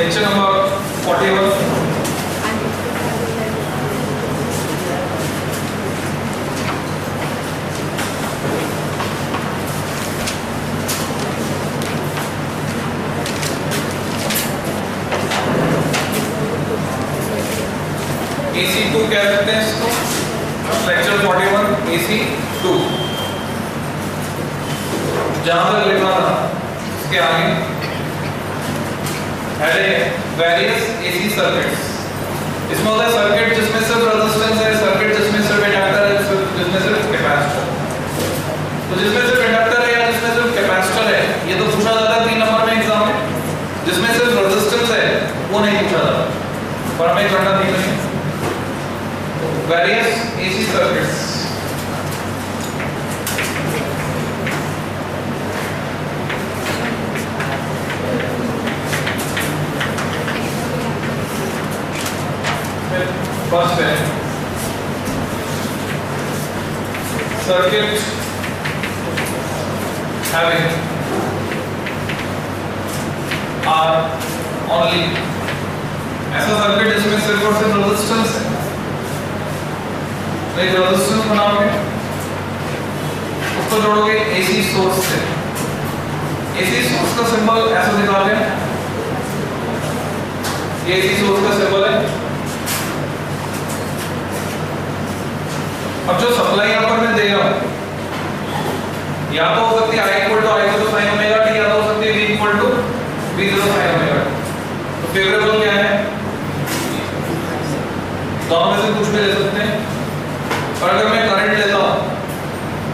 Section number 41. AC2 कह सकते हैं इसको, लेक्चर 41 AC2। जहां तक लिखना था इसके आगे वेरियस AC सर्किट्स। इसमें होता है सर्किट जिसमें सिर्फ रेजिस्टेंस है, सर्किट जिसमें सिर्फ इंडक्टर है, जिसमें सिर्फ कैपेसिटर। तो जिसमें सिर्फ इंडक्टर है या जिसमें सिर्फ कैपेसिटर है, ये तो पूछा जाता है 3 नंबर में एग्जाम में। जिसमें सिर्फ रेजिस्टेंस है वो नहीं पूछा जाता, पर हमें करना नहीं है। Various AC circuits. फर्स्ट है सर्किट having R only। ऐसा सर्किट जिसमें सिर्फ और सिर्फ रेजिस्टेंस है। एक रेजिस्टेंस बनाओगे, उसको जोड़ोगे AC सोर्स से। AC सोर्स का सिंबल ऐसा दिखाते हैं, ये AC सोर्स का सिंबल है। अब जो सप्लाई यहाँ पर मैं दे रहा हूँ, या तो हो सकती है I equal to I0 sin omega t, या तो हो सकती है V equal to V0 sin omega t। तो फेवरेबल क्या है? दोनों में से कुछ भी ले सकते हैं। और अगर मैं करंट लेता हूँ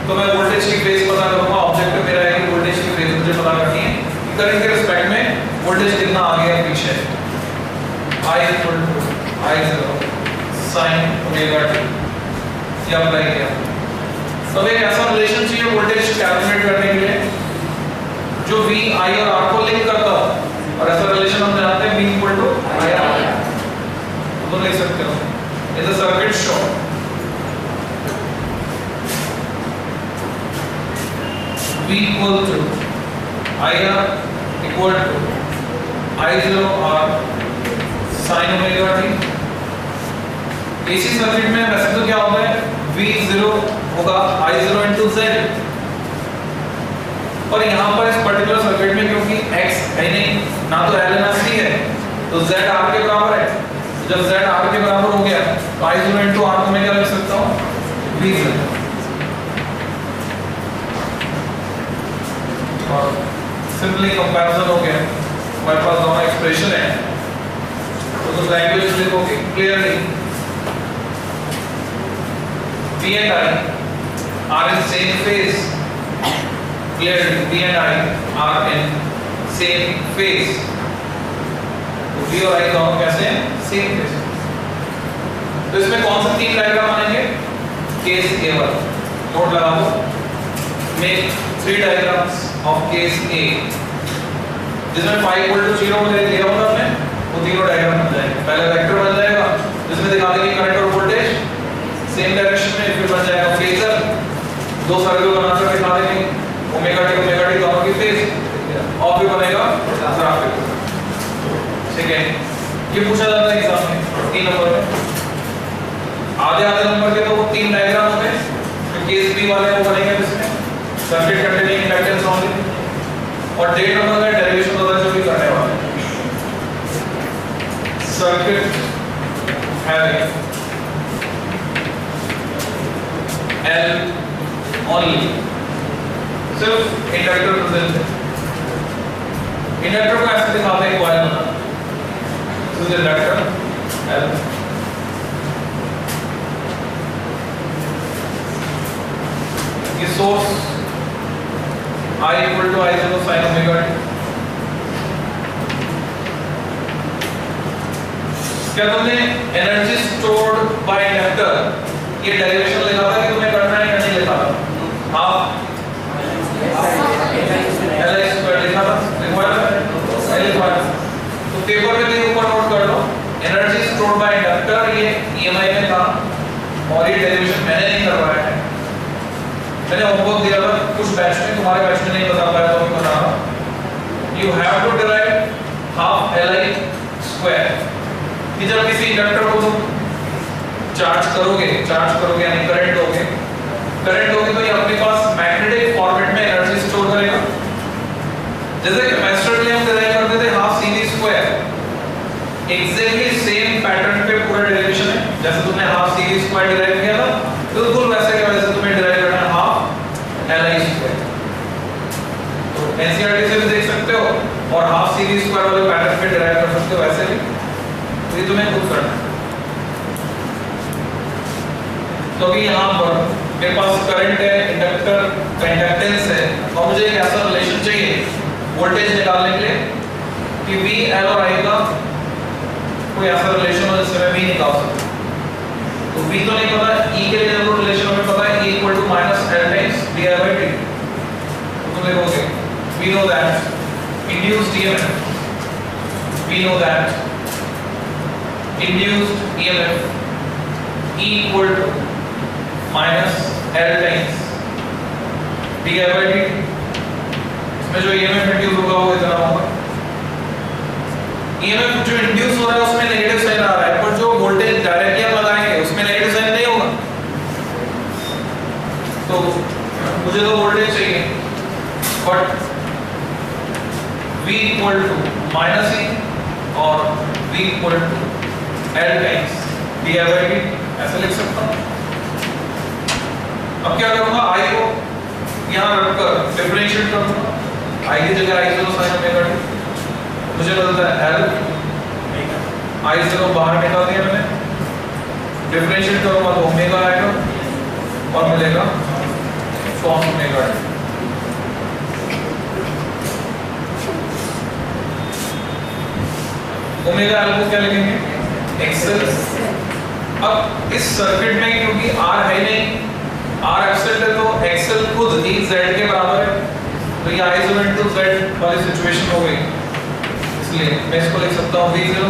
तो मैं वोल्टेज की फेज पता करूंगा। ऑब्जेक्टिव मेरा है कि वोल्टेज की फेज मुझे पता करनी है कि करंट के रिस्पेक्ट में वोल्टेज कितना आगे या पीछे है। I equal to I0 sin omega t या अप्लाई किया। तो एक ऐसा रिलेशन चाहिए वोल्टेज कैलकुलेट करने के लिए जो V, I और R को लिंक करता हो, और ऐसा रिलेशन हम जानते हैं V equal to I R। तो लिख सकते हो in the circuit show V equal to I R equal to I0 R sin omega t। AC circuit में वैसे तो क्या होता है, V0 होगा I0 into Z। और यहाँ पर इस पर्टिकुलर सर्किट में क्योंकि X है नहीं, ना तो L ना C है, तो Z R के बराबर है। तो जब Z R के बराबर हो गया तो I0 into R को मैं क्या लिख सकता हूँ, V0। और सिंपली कंपैरिजन हो गया, हमारे पास दोनों एक्सप्रेशन है। तो लैंग्वेज लिखोगे clearly V and I are in same phase। Clearly, V and I are in same phase। तो V और I दोनों कैसे हैं? Same phase। तो इसमें कौन सा 3 डायग्राम आएंगे? केस A1 नोट लगा दो। Make 3 diagrams of case A। जिसमें phi equal to 0 लिया होगा आपने, वो तीनों डायग्राम बन जाएंगे। पहले वेक्टर बन जाएगा जिसमें दिखा देंगे करंट और वोल्टेज सेम डायरेक्शन में, फिर बन जाएगा फेजर, 2 सर्कल बनाकर दिखा देंगे ओमेगा टी दोनों की फेज, और फिर बनेगा ग्राफिक। ठीक है, ये पूछा जाता है एग्जाम में 3 नंबर में। आधे नंबर के तो 3 डायग्राम होते हैं, जो केस बी वाले वो बनेंगे जिसमें सर्किट कंटेनिंग इंडक्टेंस ओनली, और डेट नंबर का डेरिवेशन होता है जो भी करने वाले हैं। सर्किट हैविंग L only, सिर्फ इंडक्टर प्रेजेंट है। इंडक्टर को ऐसे दिखाते हैं कॉइल बना, दिस इज इंडक्टर L। ये source I equal to I0 sin omega t। क्या तुमने एनर्जी स्टोर्ड बाय इंडक्टर ये डेरिवेशन लिखा था कि तुम्हें करना है या नहीं लिखा था? हाफ L स्क्वायर लिखा था, लिखवाया था। तो पेपर में भी ऊपर नोट कर लो, एनर्जी स्टोर्ड बाय इंडक्टर ये EMI में था, और ये डेरिवेशन मैंने नहीं करवाया है। मैंने होमवर्क दिया था कुछ बैच में, तुम्हारे बैच में नहीं बता पाया तो मैं बता रहा हूं। You have to derive half Li square. कि जब किसी इंडक्टर को तुम चार्ज करोगे यानी करंट होगी तो ये अपने पास मैग्नेटिक फॉर्मेट में एनर्जी स्टोर करेगा। जैसे कैपेसिटर के लिए हम डिराइव करते थे half CV square, exactly same pattern पे पूरा डेरिवेशन है। जैसे तुमने हाफ सीवी स्क्वायर डिराइव किया था, बिल्कुल वैसे का वैसे तुम्हें डिराइव करना है हाफ एल आई स्क्वायर। तो एनसीईआरटी से भी देख सकते हो और हाफ सीवी स्क्वायर वाले पैटर्न पे डिराइव कर सकते हो वैसे भी। तो ये तुम्हें खुद करना है। तो अभी यहाँ पर मेरे पास करंट है, इंडक्टर का इंडक्टेंस है और मुझे एक ऐसा रिलेशन चाहिए वोल्टेज निकालने के लिए कि V L और I का कोई ऐसा रिलेशन हो जिससे मैं V निकाल सकूं। तो V तो नहीं पता, E के लिए जरूर रिलेशन हमें पता है, E equal to minus L times di by dt। तो तुम देखोगे we know that induced EMF, we know that induced EMF E equal to minus L times di by dt। इसमें जो EMF इंड्यूस होगा वो इतना होगा। EMF जो इंड्यूस हो रहा है उसमें नेगेटिव साइन आ रहा है, पर जो वोल्टेज डायरेक्टली आप लगाएंगे उसमें नेगेटिव साइन नहीं होगा। तो मुझे तो वोल्टेज चाहिए, but V equal to minus E और V equal to L times di by dt ऐसे लिख सकता हूँ। अब क्या करूँगा, I को यहाँ रखकर डिफरेंशिएट करूँगा। I की जगह I0 sin ओमेगा t, मुझे मिलता है L, I0 बाहर निकाल दिया मैंने, डिफरेंशिएट करूँगा तो ओमेगा आएगा और मिलेगा cos omega t। Omega L को क्या लिखेंगे, XL। अब इस सर्किट में क्योंकि R है नहीं, R एब्सेंट है, तो XL खुद ही Z के बराबर है। तो ये I0 into Z वाली सिचुएशन हो गई, इसलिए मैं इसको लिख सकता हूँ V0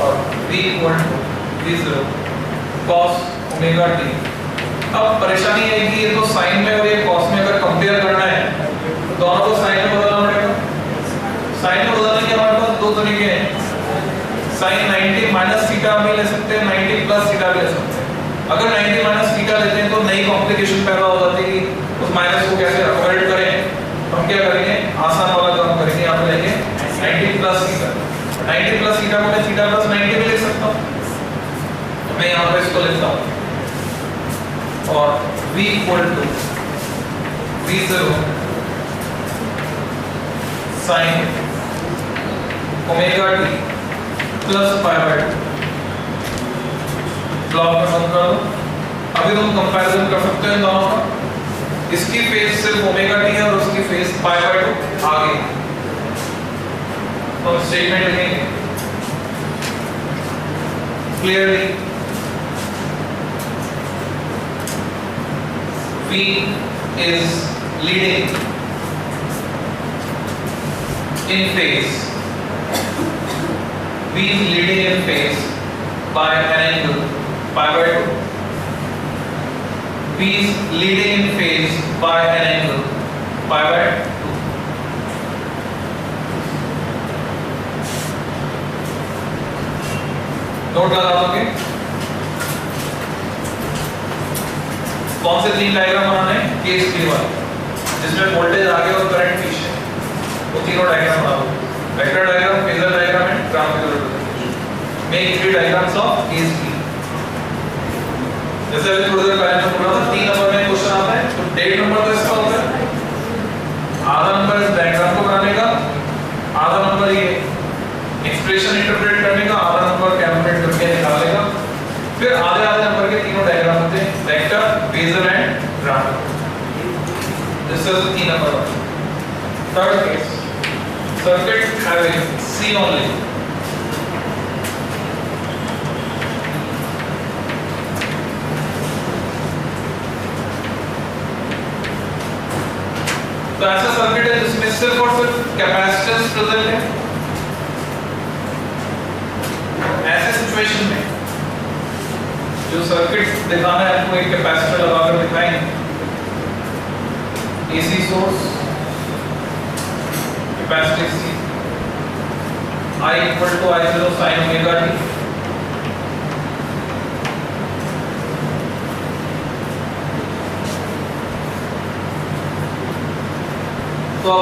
और V equal to V0 cos omega t। अब परेशानी है कि ये तो साइन में और ये कॉस में अगर कंपेयर करना है तो दोनों को साइन में बदलना पड़ेगा। साइन में बदलने के हमारे पास दो तरीके हैं, साइन 90 माइनस थीटा भी ले सकते हैं, 90 प्लस थीटा भी ले सकते हैं। अगर 90 माइनस थीटा लेते हैं तो नई कॉम्प्लिकेशन पैदा हो जाती है कि उस माइनस को कैसे अवॉइड करें। हम क्या करेंगे, आसान वाला काम करेंगे, यहाँ पे लेंगे 90 प्लस थीटा। 90 प्लस थीटा को मैं थीटा प्लस 90 भी लिख सकता हूँ, तो मैं यहाँ पे इसको लिखता हूँ और V equal to V0 sin omega t plus pi by 2। Block में बंद कर दो। अभी तुम कंपैरिजन कर सकते हो इन दोनों का, इसकी फेज सिर्फ ओमेगा t है और उसकी फेज पाई बाय 2 आगे। तो स्टेटमेंट लिखेंगे clearly V is leading in phase, V is leading in phase by an angle pi by 2। V is leading in phase by an angle pi by 2। Note लगा दोगे कौन से तीन diagram बनाने हैं, केस 3 वाले जिसमें वोल्टेज आगे और करंट पीछे, वो तीनों डायग्राम बना दो। Vector diagram, phasor diagram and graphical representation. Make 3 diagrams of case 3। जैसे अभी थोड़ी देर पहले मैं बोल रहा था 3 नंबर में क्वेश्चन आता है, तो डेट नंबर तो इसका होता है, आधा नंबर इस डायग्राम को बनाने का, आधा नंबर ये एक्सप्रेशन इंटरप्रेट करने का, आधा नंबर कैलकुलेट करके निकालने का। फिर आधे आधे नंबर के तीनों डायग्राम होते हैं, vector, phasor and graphical. This is 3 number. Third case, circuit having C only, तो ऐसा सर्किट है जिसमें सिर्फ और सिर्फ कैपेसिटेंस प्रेजेंट है। ऐसे सिचुएशन में जो सर्किट दिखाना है आपको, एक कैपेसिटर लगाकर दिखाएंगे, AC source, capacitor C, I equal to I0 sin omega t। तो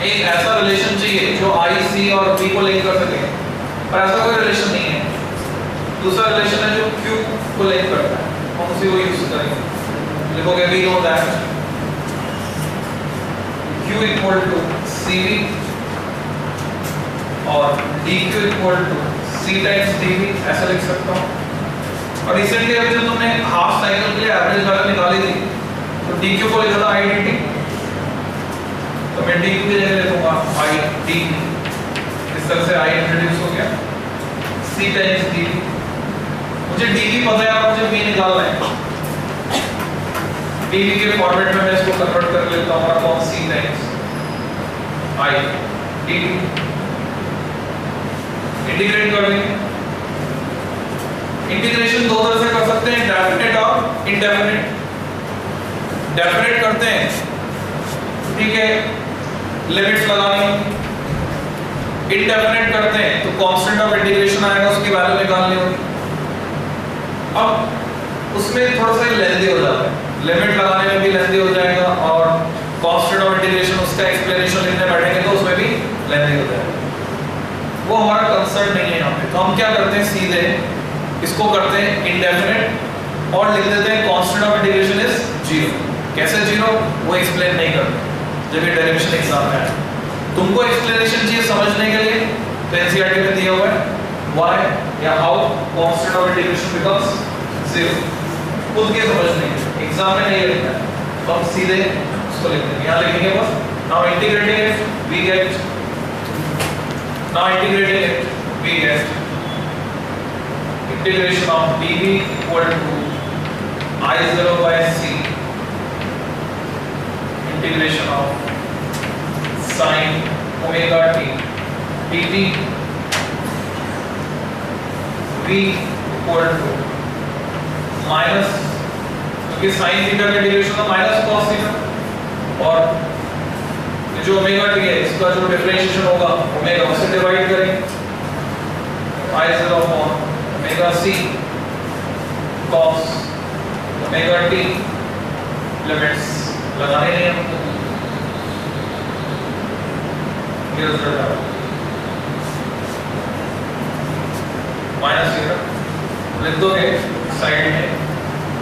एक ऐसा रिलेशन चाहिए जो I, C और B को लिंक कर सके, पर ऐसा कोई रिलेशन नहीं है। दूसरा रिलेशन है जो Q को लिंक करता है, हम उसी को यूज करेंगे। लिखोगे we know that Q equal to CV और DQ equal to C times DV, ऐसा लिख सकता हूँ। और रिसेंटली अभी जब तुमने हाफ साइकिल के लिए एवरेज वैल्यू निकाली थी तो DQ को लिखा था IDT, तो मैं DQ की जगह लिखूंगा IDT। इस तरह से I इंट्रोड्यूस हो गया, C टाइम्स DV। मुझे DV पता है और मुझे V निकालना है। DV के फॉर्मेट में मैं इसको कन्वर्ट कर लेता हूँ upon C times I DT। Integrate कर देंगे। इंटीग्रेशन दो तरह से कर सकते हैं, डेफिनेट और इंडेफिनेट। डेफिनेट करते हैं, ठीक है, लिमिट्स लगानी होगी। इंडेफिनेट करते हैं तो कांस्टेंट ऑफ इंटीग्रेशन आएगा, उसकी वैल्यू निकालनी होगी। अब उसमें थोड़ा सा लेंथी हो जाता है, लिमिट लगाने में भी लेंथी हो जाएगा और कांस्टेंट ऑफ इंटीग्रेशन उसका एक्सप्लेनेशन लिखने बैठेंगे तो उसमें भी लेंथी हो जाएगा। वो हमारा कंसर्न नहीं है यहाँ पे। तो हम क्या करते हैं, सीधे इसको करते हैं इंडेफिनेट और लिख देते हैं कांस्टेंट ऑफ इंटीग्रेशन इज 0। कैसे 0 वो एक्सप्लेन नहीं करते जब ये डेरिवेशन एग्जाम में आए। तुमको एक्सप्लेनेशन चाहिए समझने के लिए तो एनसीईआरटी में दिया हुआ है व्हाई या how constant of integration becomes 0। खुद के समझने के एग्जाम में नहीं लिखना है, तो हम सीधे उसको लिखते हैं। यहाँ लिखेंगे बस now integrating it we get, now integrating it we get integration of dv equal to I0 by C integration of sin omega t dt v equal to minus, क्योंकि sin थीटा का इंटीग्रेशन था minus cos theta, और जो omega T है इसका जो differentiation होगा omega उससे डिवाइड करेंगे I0 upon omega C cos omega t। Limits लगाने नहीं हमको, ये रिजल्ट आ रहा है माइनस थीटा। लिख दोगे साइड में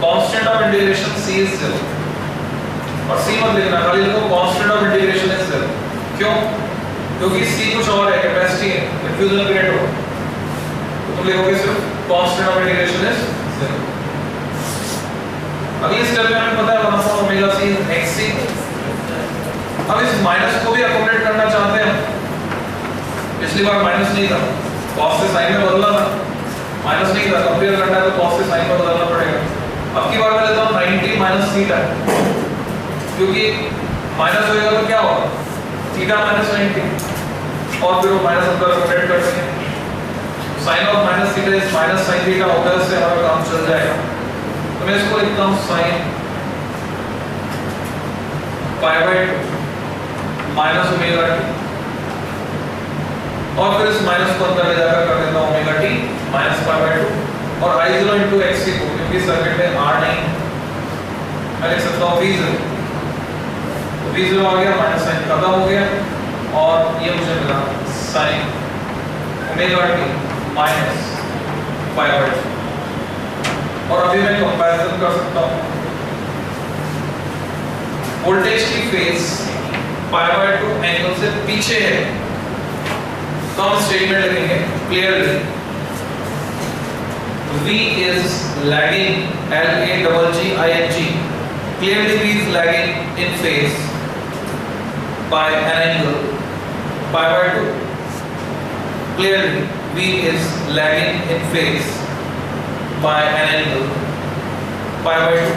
constant of integration C is 0 और C मत लिखना, खाली लिखो कांस्टेंट ऑफ इंटीग्रेशन इज 0। क्यों? क्योंकि C कुछ और है, कैपेसिटी है, कंफ्यूजन क्रिएट हो, तो तुम लिखोगे सिर्फ कांस्टेंट ऑफ इंटीग्रेशन इज 0। अगली स्टेप में हमें पता है 1 अपॉन ओमेगा C xc। अब इस माइनस को भी अकोमोडेट करना चाहते हैं। पिछली बार माइनस नहीं था, cos से sin में बदला था, माइनस नहीं था, कंपेयर करना है तो cos से sin में बदलना पड़ेगा। अब की बार मैं लेता हूं 90 माइनस थीटा, क्योंकि माइनस होएगा तो क्या होगा, थीटा माइनस 90 और फिर वो माइनस अंदर सेपरेट कर देंगे। Sine of minus theta is minus sine theta होगा, इससे हमारा काम चल जाएगा। तो मैं इसको लिखता हूँ sine pi by 2 minus omega T, और फिर इस माइनस को अंदर ले जाकर कर देता हूँ omega T minus pi by 2 और I0 इनटू xc को, क्योंकि सर्किट में R नहीं, मैं लिख सकता हूँ V0। V0 आ गया, माइनस साइन खत्म हो गया और ये मुझे मिला sine omega T minus pi by 2। और अभी मैं कंपैरिजन कर सकता हूँ, वोल्टेज की फेज पाई बाय 2 एंगल से पीछे है, तो हम स्टेटमेंट लिखेंगे clearly V is lagging, L-A-G-G-I-N-G, clearly V is lagging in phase by an angle pi by 2. Clearly V is lagging in phase by an angle pi by 2.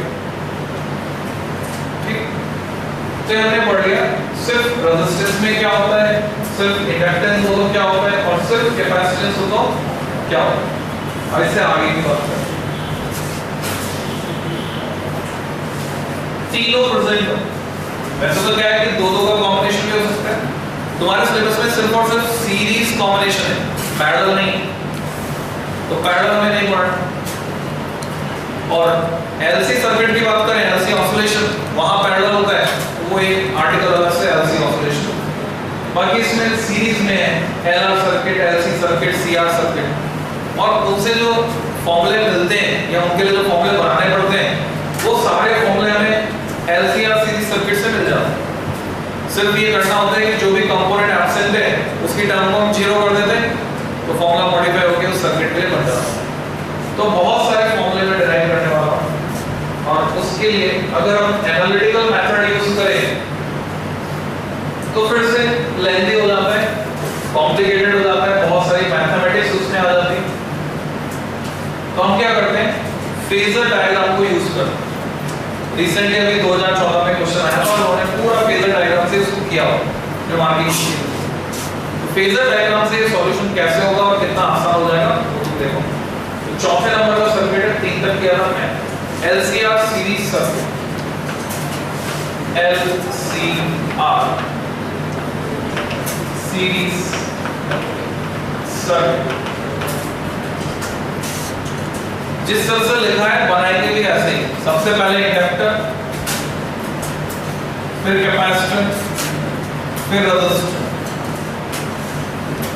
ठीक, तो हमने पढ़ लिया सिर्फ रेजिस्टेंस में क्या होता है, सिर्फ इंडक्टेंस हो तो क्या होता है, और सिर्फ कैपेसिटेंस हो तो क्या होता है। अब इससे आगे की बात करें, तीनों प्रेजेंट हो, वैसे तो क्या है कि दो का कॉम्बिनेशन भी हो सकता है, तुम्हारे सिलेबस में सिर्फ और सिर्फ सीरीज कॉम्बिनेशन है, पैरेलल नहीं, तो पैरेलल में नहीं पढ़ना। और एलसी सर्किट की बात करें, एलसी ऑसिलेशन, वहां पैरेलल होता है, तो वो एक आर्टिकल अलग से एलसी ऑसिलेशन। बाकी इसमें सीरीज में है LR circuit, LC circuit, CR circuit, और उनसे जो फॉर्मूले मिलते हैं या उनके लिए जो फॉर्मूले बनाने पड़ते हैं, वो सारे फॉर्मूले हमें एलसी या सीरीज सर्किट से मिल जाते हैं। सिर्फ ये करना होता है कि जो भी कंपोनेंट एब्सेंट है उसकी टर्म को हम जीरो कर देते हैं, तो फॉर्मूला मॉडिफाई होकर उस सर्किट के लिए बन जाता है। तो बहुत सारे फॉर्मूले में डिराइव करने वाला हूं, और उसके लिए अगर हम एनालिटिकल मेथड यूज करें तो फिर से लेंथी हो जाता है, कॉम्प्लिकेटेड हो जाता है, बहुत सारी मैथमेटिक्स उसमें आ जाती है। तो हम क्या करते हैं, फेजर डायग्राम को यूज करते हैं। रिसेंटली अभी 2014 में क्वेश्चन आया था और उन्होंने पूरा फेजर डायग्राम से उसको किया हो, जो मार्किंग की। तो फेजर डायग्राम से ये सॉल्यूशन कैसे होगा और कितना आसान हो जाएगा वो तुम देखो। तो चौथे नंबर का सर्किट है, 3 तक किया था मैं, LCR series circuit, LCR series circuit. जिस तरह से लिखा है बनाएंगे भी ऐसे ही, सबसे पहले इंडक्टर, फिर कैपेसिटर, फिर रेजिस्टर।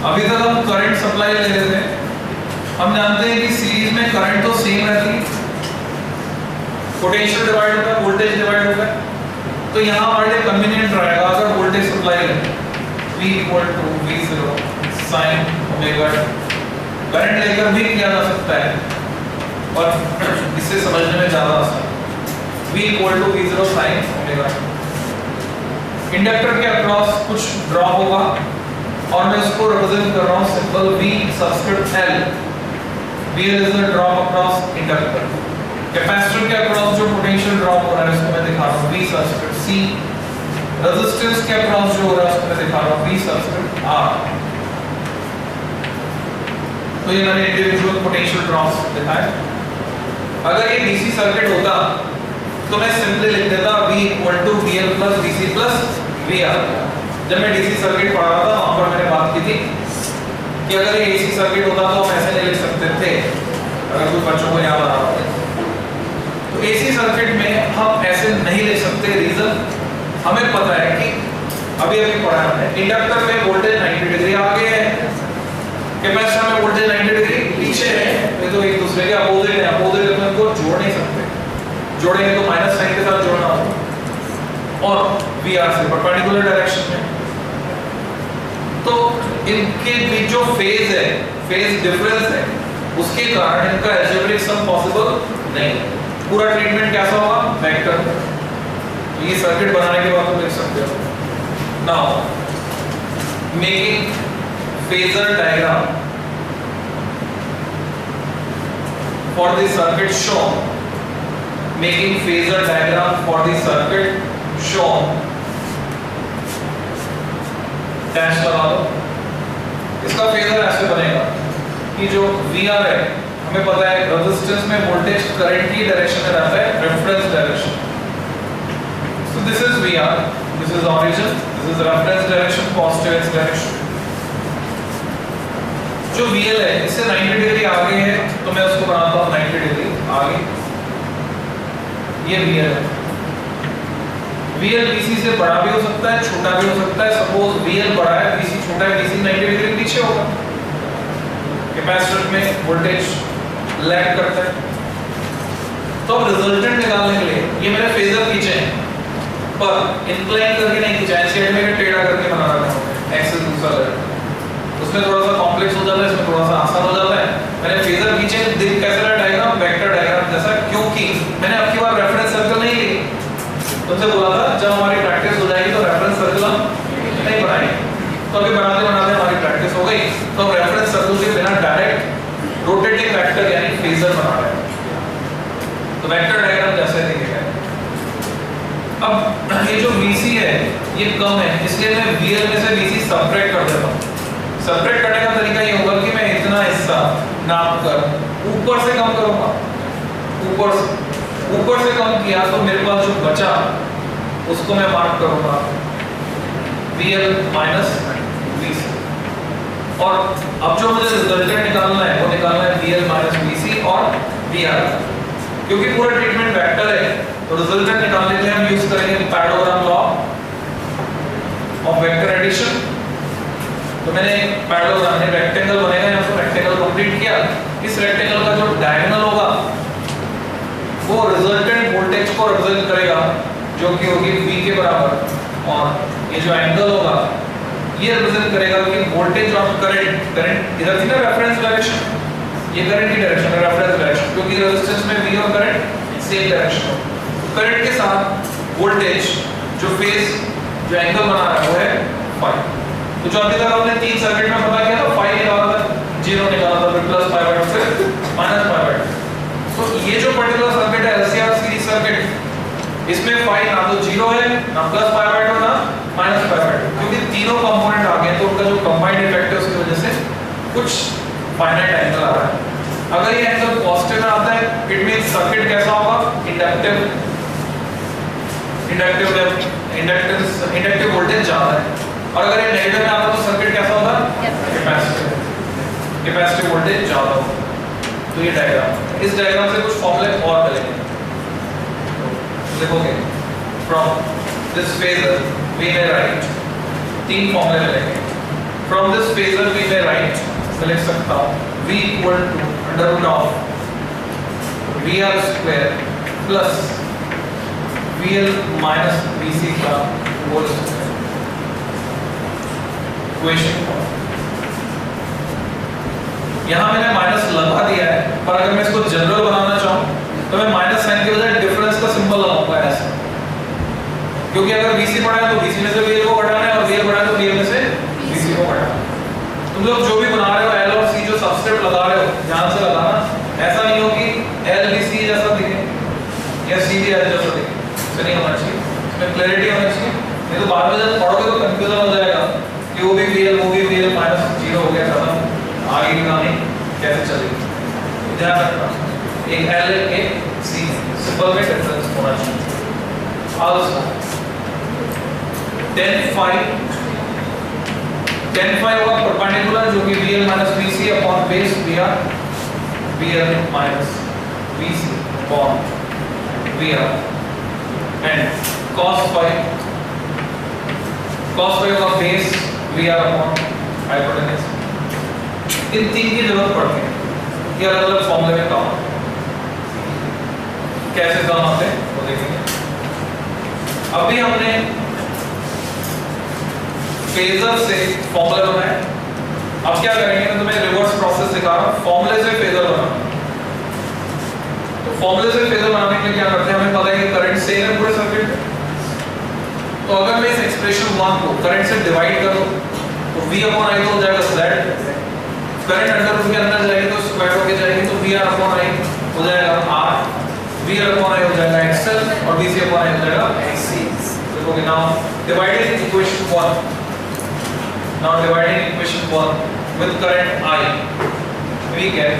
अभी तक हम करंट सप्लाई ले लेते हैं। हम जानते हैं कि सीरीज में करंट तो सेम रहती है, पोटेंशियल डिवाइड होता है, वोल्टेज डिवाइड होता है। तो यहाँ हमारे लिए कन्वीनियंट रहेगा अगर वोल्टेज सप्लाई है V = V0 sin omega. Current लेकर भी किया जा सकता है और इससे समझने में ज्यादा आसान है। V = V0 sin omega. Inductor के अक्रॉस कुछ ड्रॉप होगा और मैं उसको रिप्रेजेंट कर रहा हूं simple V subscript L। VL is the drop across inductor. Capacitor के अक्रॉस जो पोटेंशियल ड्रॉप हो रहा है उसको मैं दिखा रहा हूं V सबस्क्रिप्ट C। रेजिस्टेंस के अक्रॉस जो हो रहा है उसको मैं दिखा रहा हूं V सबस्क्रिप्ट R। तो ये मैंने इंडिविजुअल पोटेंशियल ड्रॉप्स दिखाए। अगर ये डीसी सर्किट होता तो मैं सिंपली लिख देता V = VL + DC + VR। जब मैं डीसी सर्किट पढ़ा रहा था वहां पर मैंने बात की थी कि अगर ये एसी सर्किट होता तो हम ऐसे नहीं लिख सकते थे, अगर कोई बच्चों को याद आ रहा हो। तो एसी सर्किट में हम ऐसे नहीं लिख सकते। रीजन हमें पता है कि अभी पढ़ा हमने, इंडक्टर में वोल्टेज 90 डिग्री आगे है, कैपेसिटर में वोल्टेज 90 डिग्री पीछे है। ये तो एक दूसरे के अपोजिट है, अपोजिट में इनको जोड़ नहीं सकते, जोड़ेंगे तो माइनस साइन के साथ जोड़ना होगा और VR से परपेंडिकुलर डायरेक्शन में। तो इनके बीच जो फेज है, फेज डिफरेंस है, उसके कारण इनका अलजेब्रिक सम पॉसिबल नहीं है। पूरा ट्रीटमेंट कैसा होगा, वेक्टर। ये सर्किट बनाने के बाद तुम देख सकते हो। Now making phasor diagram for the circuit shown, making phasor diagram for the circuit shown, dash लगा दो। इसका फेजर ऐसे बनेगा कि जो VR है हमें पता है रेजिस्टेंस में वोल्टेज करंट की डायरेक्शन में रहता है, reference direction. So this is VR, this is origin, this is reference direction, positive x direction। जो VL है इससे 90 डिग्री आगे है तो मैं उसको बनाता हूँ 90 डिग्री आगे। ये VL है। VL VC से बड़ा भी हो सकता है, छोटा भी हो सकता है। सपोज VL बड़ा है, VC छोटा है, VC 90 डिग्री पीछे होगा। कैपेसिटर में वोल्टेज लैग करता है। तो अब रिजल्टेंट निकालने के लिए ये मैंने फेजर खींचे हैं, पर इंक्लाइन करके नहीं खींचा है, शेड में टेढ़ा करके बना रखा है, एक्सिस दूसरा है। उसमें थोड़ा सा कॉम्प्लेक्स हो जाता है, इसमें थोड़ा सा आसान हो जाता है। मैंने फेजर खींचे, दिख कैसा रहा डायग्राम, वेक्टर डायग्राम जैसा, क्योंकि मैंने अब की बार रेफरेंस सर्कल नहीं ली। तुमसे बोला था जब हमारी प्रैक्टिस हो जाएगी तो रेफरेंस सर्कल हम नहीं बनाएंगे। तो अभी बनाते बनाते हमारी प्रैक्टिस हो गई, तो हम रेफरेंस सर्कल के बिना डायरेक्ट रोटेटिंग वेक्टर यानी फेजर बना रहे हैं। तो वेक्टर डायग्राम जैसे दिखेगा। अब ये जो VC है ये कम है, इसलिए मैं VL में से VC सबट्रैक्ट कर देता हूँ। सबट्रैक्ट करने का तरीका ये होगा कि मैं इतना हिस्सा नाप कर ऊपर से कम करूंगा, ऊपर से कम किया तो मेरे पास जो बचा उसको मैं मार्क करूंगा VL - और अब जो मुझे रिजल्टेंट निकालना है वो निकालना है VL माइनस VC और VR, क्योंकि पूरा ट्रीटमेंट वेक्टर है तो रिजल्टेंट निकालने के लिए हम यूज करेंगे parallelogram law of vector addition. तो मैंने पैरेललोग्राम में रेक्टेंगल बनेगा, यहाँ पर रेक्टेंगल कंप्लीट किया। इस रेक्टेंगल का जो डायगोनल होगा वो रिजल्टेंट वोल्टेज को रिप्रेजेंट करेगा जो कि होगी V के बराबर, और ये जो एंगल होगा ये रिप्रेजेंट करेगा कि वोल्टेज और करंट इधर थी ना रेफरेंस डायरेक्शन, ये करंट की डायरेक्शन है रेफरेंस डायरेक्शन, क्योंकि रेजिस्टेंस में V और करंट सेम डायरेक्शन हो। करंट के साथ वोल्टेज जो फेज जो एंगल बना रहा है वो है फाई। तो जो अभी तक हमने तीन सर्किट में पता किया था, फाई निकाला था, 0 निकाला था, फिर प्लस पाई बाय फिर माइनस पाई बाय। तो ये जो पर्टिकुलर सर्किट है LCR सीरीज सर्किट, इसमें फाई ना तो 0 है, ना प्लस पाई बाय ना माइनस पाई बाय, क्योंकि तीनों कंपोनेंट आ गए तो उनका जो कंबाइंड इफेक्ट है उसकी वजह से कुछ फाइनाइट एंगल आ रहा है। अगर ये एंगल पॉजिटिव में आता है इट मींस सर्किट कैसा होगा, इंडक्टिव वोल्टेज ज्यादा है, और अगर ये नेगेटिव में आता है तो सर्किट कैसा होगा, कैपेसिटिव वोल्टेज ज्यादा होगा। तो ये डायग्राम, इस डायग्राम से कुछ फॉर्मूले और मिलेंगे, देखोगे from this phasor we may write, तीन फॉर्मूले मिलेंगे। From this phasor we may write, मैं लिख सकता हूं V equal to under root of VR square plus VL minus VC का होल स्क्वायर। इक्वेशन यहां मैंने माइनस लगा दिया है, पर अगर मैं इसको जनरल बनाना चाहूं तो मैं माइनस साइन के बजाय डिफरेंस का सिंबल लगाऊंगा ऐसे, क्योंकि अगर VC पढ़ा है तो VC में से VL को घटाना है, और VL पढ़ा है तो VL में से VC को घटाना है। तुम लोग जो भी बना रहे हो L और C जो सबस्क्रिप्ट लगा रहे हो ध्यान से लगाना, ऐसा नहीं हो कि L भी C जैसा दिखे या C भी L जैसा दिखे, ऐसा नहीं होना चाहिए, इसमें क्लैरिटी होना चाहिए। नहीं तो बाद में जब पढ़ोगे तो कंफ्यूजन हो जाएगा कि वो भी VL माइनस 0 हो गया, खत्म, आगे की कहानी कैसे चलेगी। ध्यान रखना एक L एक C सिंबल में डिफरेंस होना चाहिए। आल्सो tan phi होगा परपेंडिकुलर जो कि VL minus VC upon base VL minus VC upon VR, and cos phi होगा बेस VR अपॉन हाइपोटेन्यूज। इन तीन की जरूरत पड़ती है, ये अलग अलग फॉर्मूले में काम कैसे काम आते हैं वो देखेंगे। अभी हमने फेजर से फॉर्मूला बनाए, अब क्या करेंगे, मैं तुम्हें रिवर्स प्रोसेस दिखा रहा हूं, फॉर्मूले से फेजर बनाना। तो फॉर्मूले से फेजर बनाने के लिए क्या करते हैं, हमें पता है कि करंट सेम है पूरे सर्किट में, तो अगर मैं इस एक्सप्रेशन 1 को करंट से डिवाइड करूं तो V अपॉन I हो जाएगा Z, करंट अंडर रूट के अंदर जाएगी तो स्क्वायर होके जाएगी तो VR अपॉन I हो जाएगा R, VL अपॉन I हो जाएगा XL, और VC अपॉन I हो जाएगा XC। देखोगे now dividing equation 1, now dividing equation 1 with current I, we get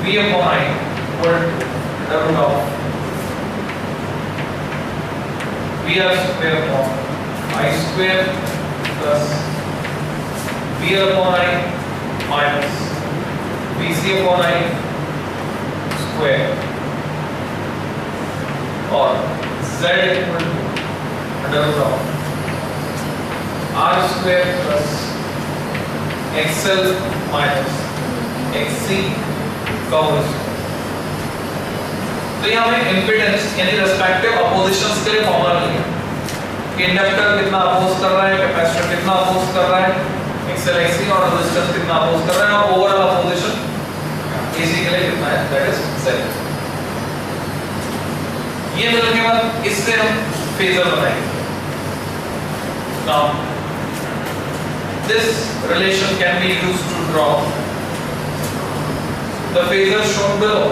V upon I equal to the root of VR square upon I square plus VL upon I minus VC upon I square, और Z equal to under root of R square plus XL minus XC का whole square. तो यहाँ हमें impedance यानी respective oppositions के लिए formula मिल गया कि इंडक्टर कितना अपोज कर रहा है, कैपेसिटर कितना अपोज कर रहा है, XL XC, और रेजिस्टेंस कितना अपोज कर रहा है, और ओवरऑल अपोजिशन AC के लिए कितना है, दैट इज Z। ये मिलने के बाद इससे हम फेजर बनाएंगे। Now this relation can be used to draw the phasor shown below.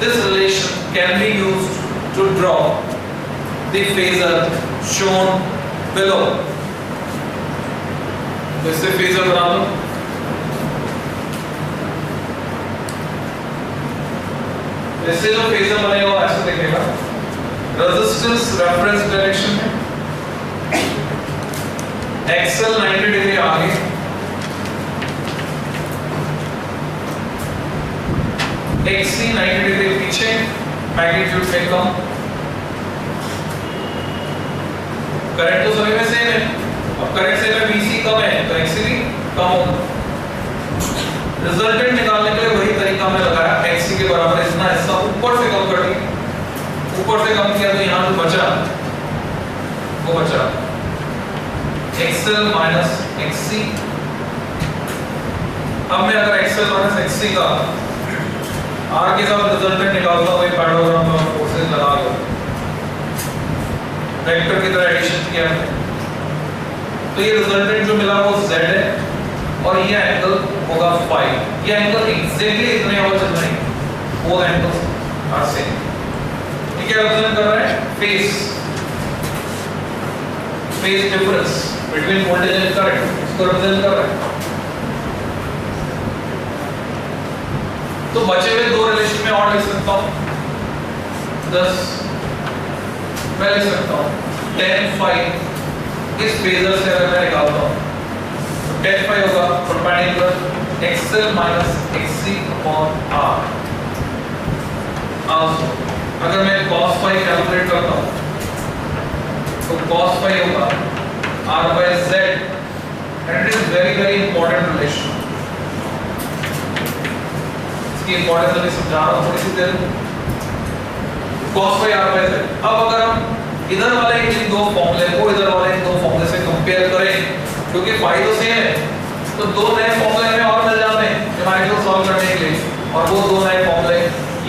This relation can be used to draw the phasor shown below. तो इससे phasor बना लो, इससे जो phasor बनेगा वो ऐसे दिखेगा, रेजिस्टेंस रेफरेंस डायरेक्शन में, XL 90 डिग्री आगे, XC 90 डिग्री पीछे, मैग्नीट्यूड में कम। करंट तो सभी में सेम है, अब करंट से में BC कम है तो XC भी कम होगा। रिजल्टेंट निकालने के लिए वही तरीका मैं लगाया, XC के बराबर इतना हिस्सा ऊपर से कम कर दिया, ऊपर से कम किया तो यहाँ जो बचा वो बचा XL माइनस XC। अब मैं अगर XL माइनस XC का R के साथ रिजल्टेंट निकालता हूँ, एक पैराग्राफ में फोर्सेस लगा दो, वेक्टर की तरह एडिशन किया तो ये रिजल्टेंट जो मिला वो Z है और ये एंगल होगा फाई। ये एंगल एग्जैक्टली इतने और चल रहे हैं, वो एंगल्स आर सेम। ये क्या रिप्रेजेंट कर रहा है? Phase difference between voltage and current, इसको रिप्रेजेंट कर रहा है। तो बचे हुए दो रिलेशन में और लिख सकता हूं 10, मैं लिख सकता हूं tan phi। इस फेजर से अगर मैं निकालता हूं तो tan phi होगा perpendicular XL minus XC upon R। also अगर मैं cos phi कैलकुलेट करता हूं तो cos phi होगा R by Z, and it is very important relation। इसकी इंपॉर्टेंस अभी समझा रहा हूं थोड़ी सी देर में। cos phi R by Z। अब अगर हम इधर वाले इन दो फॉर्मूले को इधर वाले इन दो फॉर्मूले से कंपेयर करें, क्योंकि फाई तो सेम है, तो दो नए फॉर्मूले हमें और मिल जाते हैं न्यूमेरिकल सॉल्व करने के लिए, और वो दो नए फॉर्मूले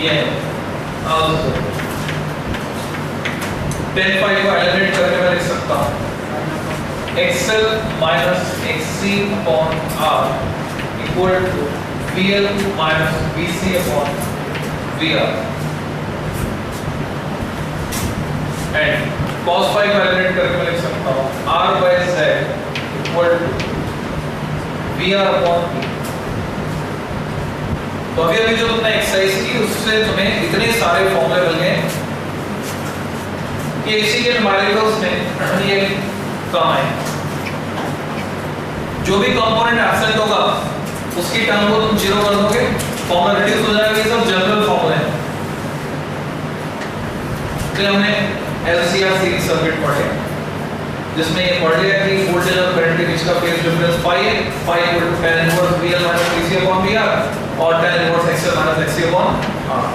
ये हैं। tan phi को एलिमिनेट करके मैं लिख सकता हूं XL minus XC upon R equal to VL minus VC upon VR, and cos phi को एलिमिनेट करके मैं लिख सकता हूं R by Z equal to VR upon P। तो अभी जो तुमने एक्सरसाइज की उससे तुम्हें इतने सारे फॉर्मूले मिल गए कि इसी के न्यूमेरिकल्स में ये काम है। जो भी कंपोनेंट एब्सेंट होगा उसकी टर्म को तुम जीरो कर दोगे, फॉर्मूला रिड्यूस हो जाएगा। ये सब जनरल फॉर्मूले हैं। तो हमने LCR सीरीज सर्किट पढ़े जिसमें ये पढ़ लिया कि वोल्टेज और करंट के बीच का फेज डिफरेंस पाई है, pi equal to tan inverse VL minus VC upon VR और tan inverse XL minus XC upon R।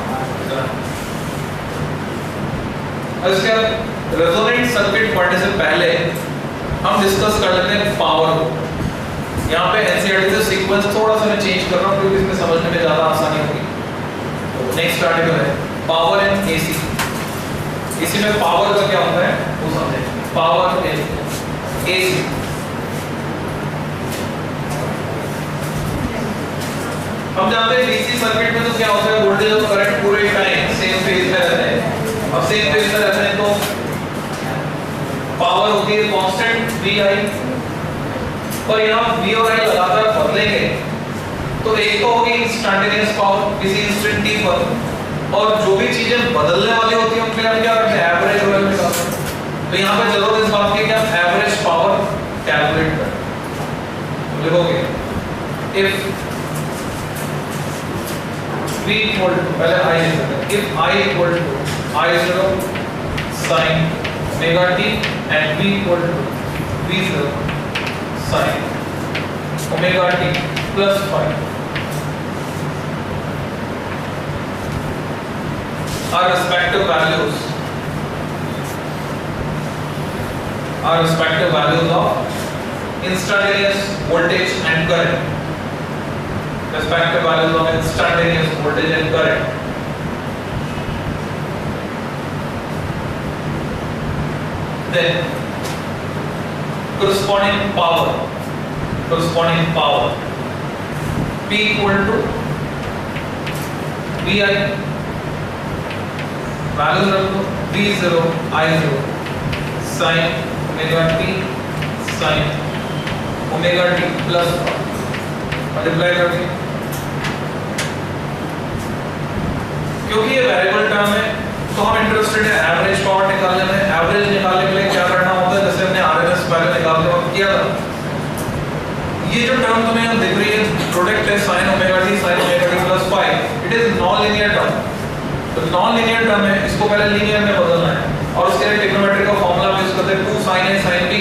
इसके बाद रेजोनेंट सर्किट पढ़ने से पहले हम डिस्कस कर लेते हैं पावर को। यहाँ पे NCERT से सीक्वेंस थोड़ा सा मैं चेंज कर रहा हूँ क्योंकि इसमें समझने में ज़्यादा आसानी होगी। तो नेक्स्ट आर्टिकल है पावर एंड AC। इसी में पावर का क्या होता है वो समझें। Power and AC। हम जानते हैं DC सर्किट में तो क्या होता है, वोल्टेज और करंट पूरे टाइम सेम फेज में रहते हैं। अब सेम फेज में रहते हैं तो पावर होती है कांस्टेंट VI, और यहाँ V और I लगातार बदलेंगे तो एक तो होगी इंस्टेंटेनियस पावर किसी इंस्टेंट t पर, और जो भी चीजें बदलने वाली होती है उनके लिए हम क्या करते हैं एवरेज वैल्यू निकालते हैं। तो यहाँ पे जरूरत इस बात की कि हम एवरेज पावर कैलकुलेट करें। लिखोगे इफ V इक्वल टू, पहले I लिख सकते हैं, if I equal to I0 sin omega t and V equal to V0 sin omega t plus 5 our respective values of instantaneous voltage and current, respective values of instantaneous voltage and current. Then corresponding power P equal to VI, values रखो V0 I0 sin omega t sin omega t plus multiply कर दिया। क्योंकि ये variable term है तो हम interested है average power निकालने में। एवरेज निकालने के लिए क्या करना होता है, जैसे हमने RMS पहले निकालते वक्त किया था। ये जो टर्म तुम्हें यहाँ दिख रही है प्रोडक्ट है sin omega t sin omega t plus 5, it is non linear non linear term है, इसको पहले लीनियर में बदलना है और उसके लिए ट्रिग्नोमेट्री का फॉर्मूला यूज करते हैं 2 sin a sin b,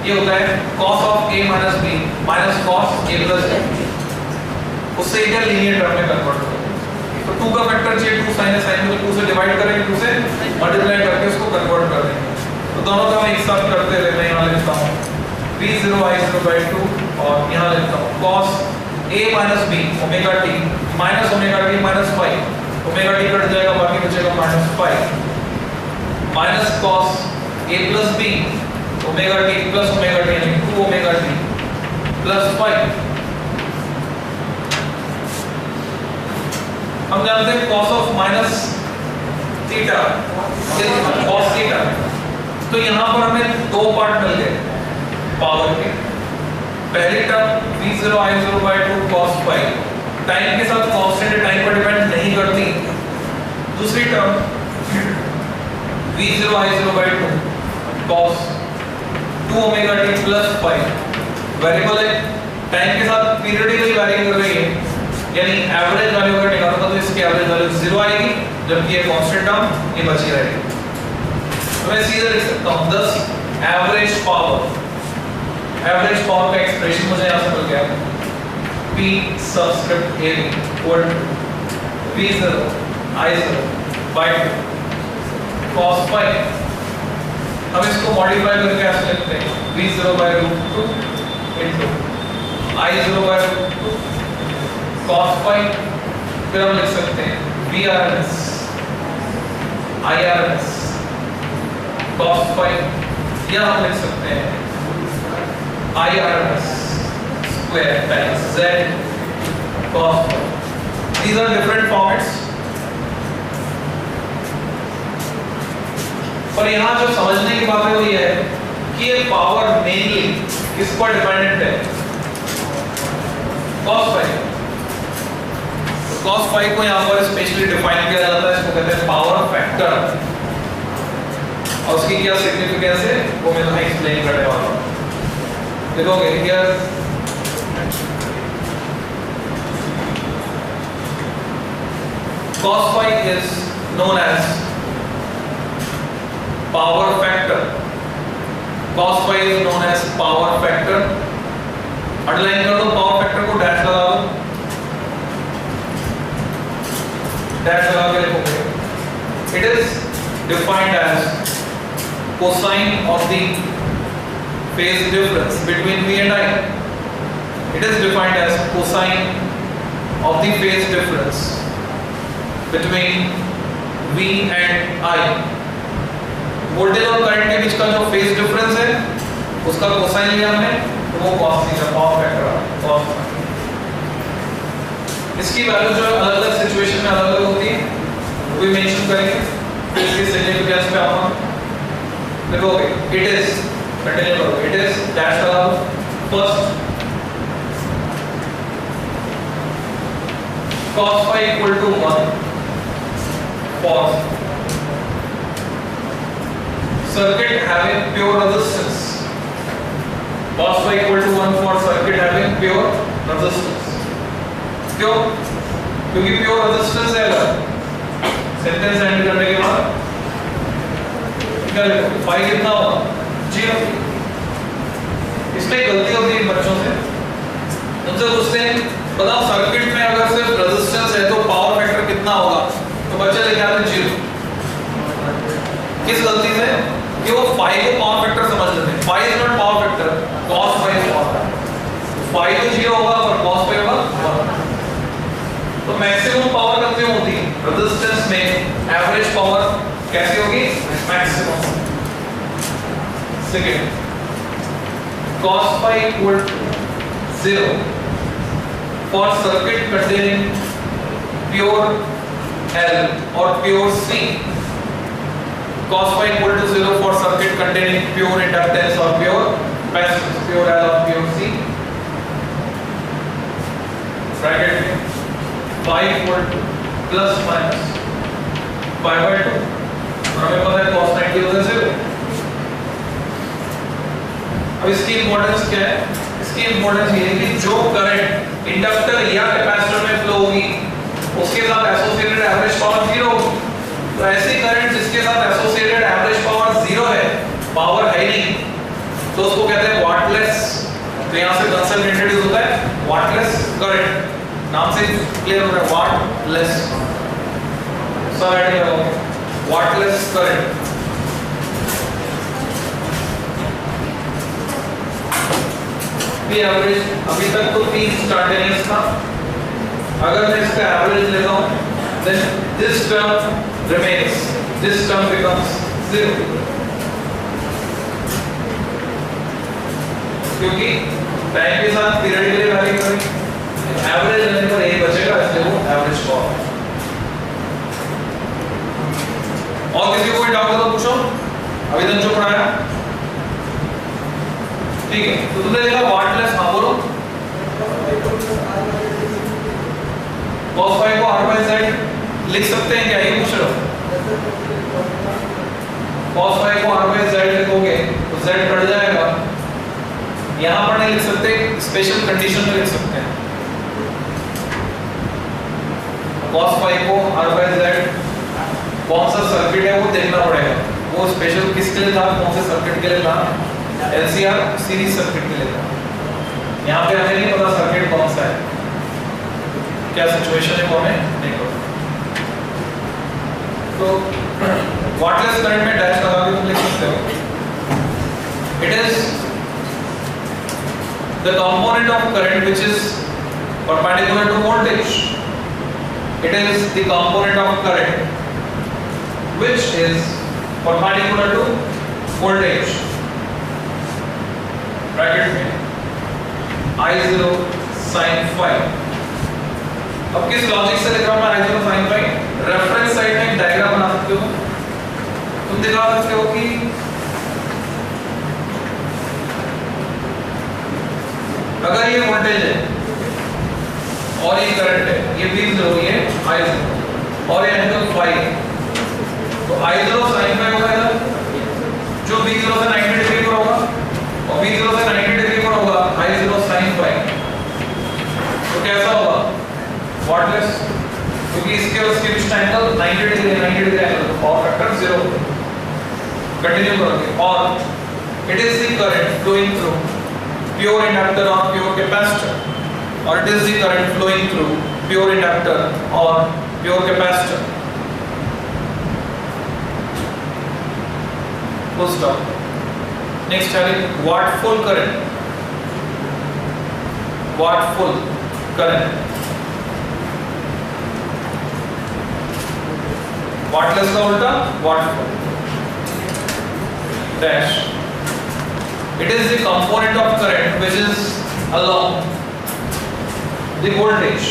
ये होता है cos of a minus b minus cos a plus b, उससे इधर लीनियर टर्म में कन्वर्ट हो गया। तो 2 का फैक्टर चाहिए 2 sin a sin b, तो 2 से डिवाइड करेंगे, 2 से मल्टीप्लाई करके उसको कन्वर्ट कर देंगे। तो दोनों का मैं एक साथ करते हुए मैं यहाँ लिखता हूँ v0 i0 by 2 और यहाँ लिखता हूँ cos a minus b omega t minus omega t minus phi, omega t cut जाएगा बाकी बचेगा minus phi minus cos a plus b omega t plus omega t यानी 2 ओमेगा t plus phi। हम जानते हैं cos of minus theta cos theta, तो यहाँ पर हमें दो पार्ट मिल गए पावर के। पहली term v0 i0 by 2 cos phi time के साथ कांस्टेंट है, टाइम पर डिपेंड नहीं करती। दूसरी term v0 i0 by 2 cos 2 omega t plus phi variable है, टाइम के साथ पीरियडिकली वैरी कर रही है, यानी एवरेज वैल्यू अगर निकालना था तो इसकी एवरेज वैल्यू 0 आएगी, जबकि ये कांस्टेंट टर्म ये बची रहेगी। तो मैं सीधे लिख सकता हूं 10 एवरेज पावर का एक्सप्रेशन मुझे यहां से मिल गया p subscript a equal to v0 i0 by 2 cos phi। हम इसको मॉडिफाई करके ऐसे लिखते हैं v0 by root 2 into i0 by root 2 cos phi, फिर हम लिख सकते हैं vrms irms cos phi, या हम लिख सकते हैं irms square times z cos phi। These are different formats, पर यहाँ जो समझने की बात है वो ये है कि ये पावर मेनली किस पर डिपेंडेंट है, cos phi। cos phi को यहाँ पर स्पेशली डिफाइन किया जाता है, इसको कहते हैं पावर फैक्टर, और उसकी क्या सिग्निफिकेंस है वो मैं तुम्हें एक्सप्लेन करने वाला हूँ। देखोगे here cos phi is known as power factor, cos phi is known as power factor। Underline कर दो, पावर फैक्टर को डैश लगा दो, डैश लगा के लिखोगे it is defined as cosine of the phase difference between v and I। it is defined as cosine of the phase difference between v and I। Voltage और current के बीच का जो फेज डिफरेंस है उसका cosine लिया हमने, तो वो cos theta power factor cos। इसकी वैल्यू जो अलग अलग सिचुएशन में अलग अलग होती है वो भी मेंशन करेंगे, फिर इसकी सिग्निफिकेंस पे आप देखोगे इट इज कंटिन्यू करो, इट इज डैश लगाओ first cos phi equal to 1 for circuit having pure resistance, cos phi equal to 1 for circuit having pure resistance। क्यों? क्योंकि pure resistance है अगर सेंटेंस एंड करने के बाद क्या लिखो phi कितना होगा 0। इसमें गलती होती है बच्चों से, उनसे पूछते हैं बताओ सर्किट में अगर सिर्फ रेजिस्टेंस है तो पावर फैक्टर कितना होगा, तो बच्चे लिख आते हैं 0। किस गलती से कि वो phi को पावर फैक्टर समझ लेते हैं, phi is not power factor, cos phi is power factor. phi तो 0 होगा और cos phi होगा 1। तो मैक्सिमम पावर कितनी होती है रेजिस्टेंस में, एवरेज पावर कैसी होगी maximum. Second cos phi equal to 0 for circuit containing pure L or pure C। cos phi equal to 0 for circuit containing pure inductance or pure capacitance, pure L or pure C। bracket में phi equal to plus minus pi by 2, हमें पता है cos 90 होता है 0। अब इसकी importance क्या है, इसकी इंपॉर्टेंस ये है कि जो करंट इंडक्टर या कैपेसिटर में फ्लो होगी उसके साथ एसोसिएटेड एवरेज पावर 0 होगी। तो उसको कहते हैं वाटलेस। तो यहाँ से कंसेप्ट इंट्रोड्यूस होता है वाटलेस करंट, नाम से क्लियर हो रहा है वाटलेस। सब ऐड करो वाटलेस करंट। भी एवरेज अभी तक तो 3 इंस्टेंटेनियस था, अगर मैं इसका एवरेज लेता हूँ then this term remains, this term becomes 0, क्योंकि टाइम के साथ पीरियड के लिए वैरी करेंगे, एवरेज लेने पर यही बचेगा, इसलिए वो एवरेज फॉर्म। और किसी को कोई डाउट हो तो पूछो, अभी तक जो पढ़ाया ठीक है। तो तुमने देखा वाटलेस, हाँ बोलो। cos phi को r by z लिख सकते हैं क्या, ये पूछ रहा हूँ। cos phi को r by z लिखोगे तो z कट जाएगा, यहाँ पर नहीं लिख सकते, स्पेशल कंडीशन में लिख सकते हैं। cos phi को r by z कौन सा सर्किट है वो देखना पड़ेगा, वो स्पेशल किसके लिए था, कौन से सर्किट के लिए था, LCR सीरीज सर्किट के लिए था। यहाँ पे हमें नहीं पता सर्किट कौन सा है, क्या सिचुएशन है वो हमें नहीं पता। तो वाटलेस करंट में डैश लगा के तुम लिख सकते हो, it is the component of current which is perpendicular to voltage, it is the component of current which is perpendicular to voltage. Bracket में I0 sin phi। अब किस लॉजिक से लिख रहा हूं मैं I0 sin phi, reference side में एक डायग्राम बना सकते हो, तुम दिखा सकते हो कि अगर ये वोल्टेज है और ये करंट है, ये V0 ये I0 और ये एंगल phi है, तो I0 sin phi होगा इधर, जो V0 से 90 डिग्री पर होगा, और V0 से 90 डिग्री पर होगा I0 sin phi। तो कैसा होगा, वाटलेस, क्योंकि इसके और इसके बीच एंगल 90 डिग्री एंगल, तो पावर फैक्टर 0 होगा। कंटिन्यू करोगे, और it is the current flowing through pure inductor और प्योर कैपेसिटर, और it is the current flowing through pure inductor और pure capacitor. Full stop. Next है wattful current, wattful current, wattless का उल्टा wattful. Dash, it is the component of current which is along the voltage,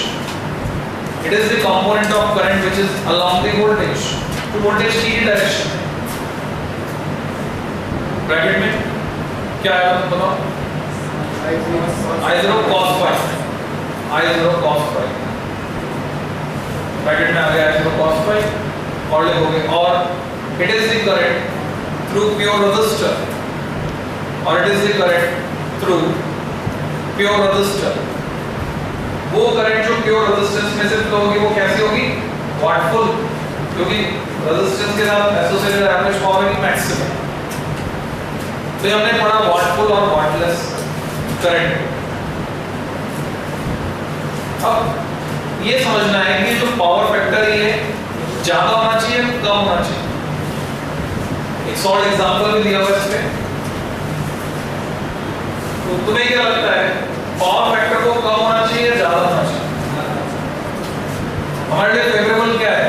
it is the component of current which is along the voltage, तो voltage की direction है। Bracket में क्या आएगा तुम बताओ, I0 cos phi, I0 cos phi, bracket में आ गया I0 cos phi, और लिखोगे, और it is the current through pure resistor, और it is the current through pure resistor। वो करंट जो प्योर रेजिस्टेंस में से फ्लो होगी वो कैसी होगी, वाटफुल, क्योंकि रेजिस्टेंस के साथ एसोसिएटेड एवरेज पावर की मैक्सिमम। तो हमने पढ़ा वाटफुल और वाटलेस करंट। अब ये समझना है कि जो पावर फैक्टर ये ज्यादा होना चाहिए कम होना चाहिए। एक शॉर्ट एग्जांपल भी दिया हुआ इसमें, तो तुम्हें क्या लगता है पावर फैक्टर को कम होना चाहिए ज्यादा होना चाहिए, हमारे लिए फेवरेबल क्या है?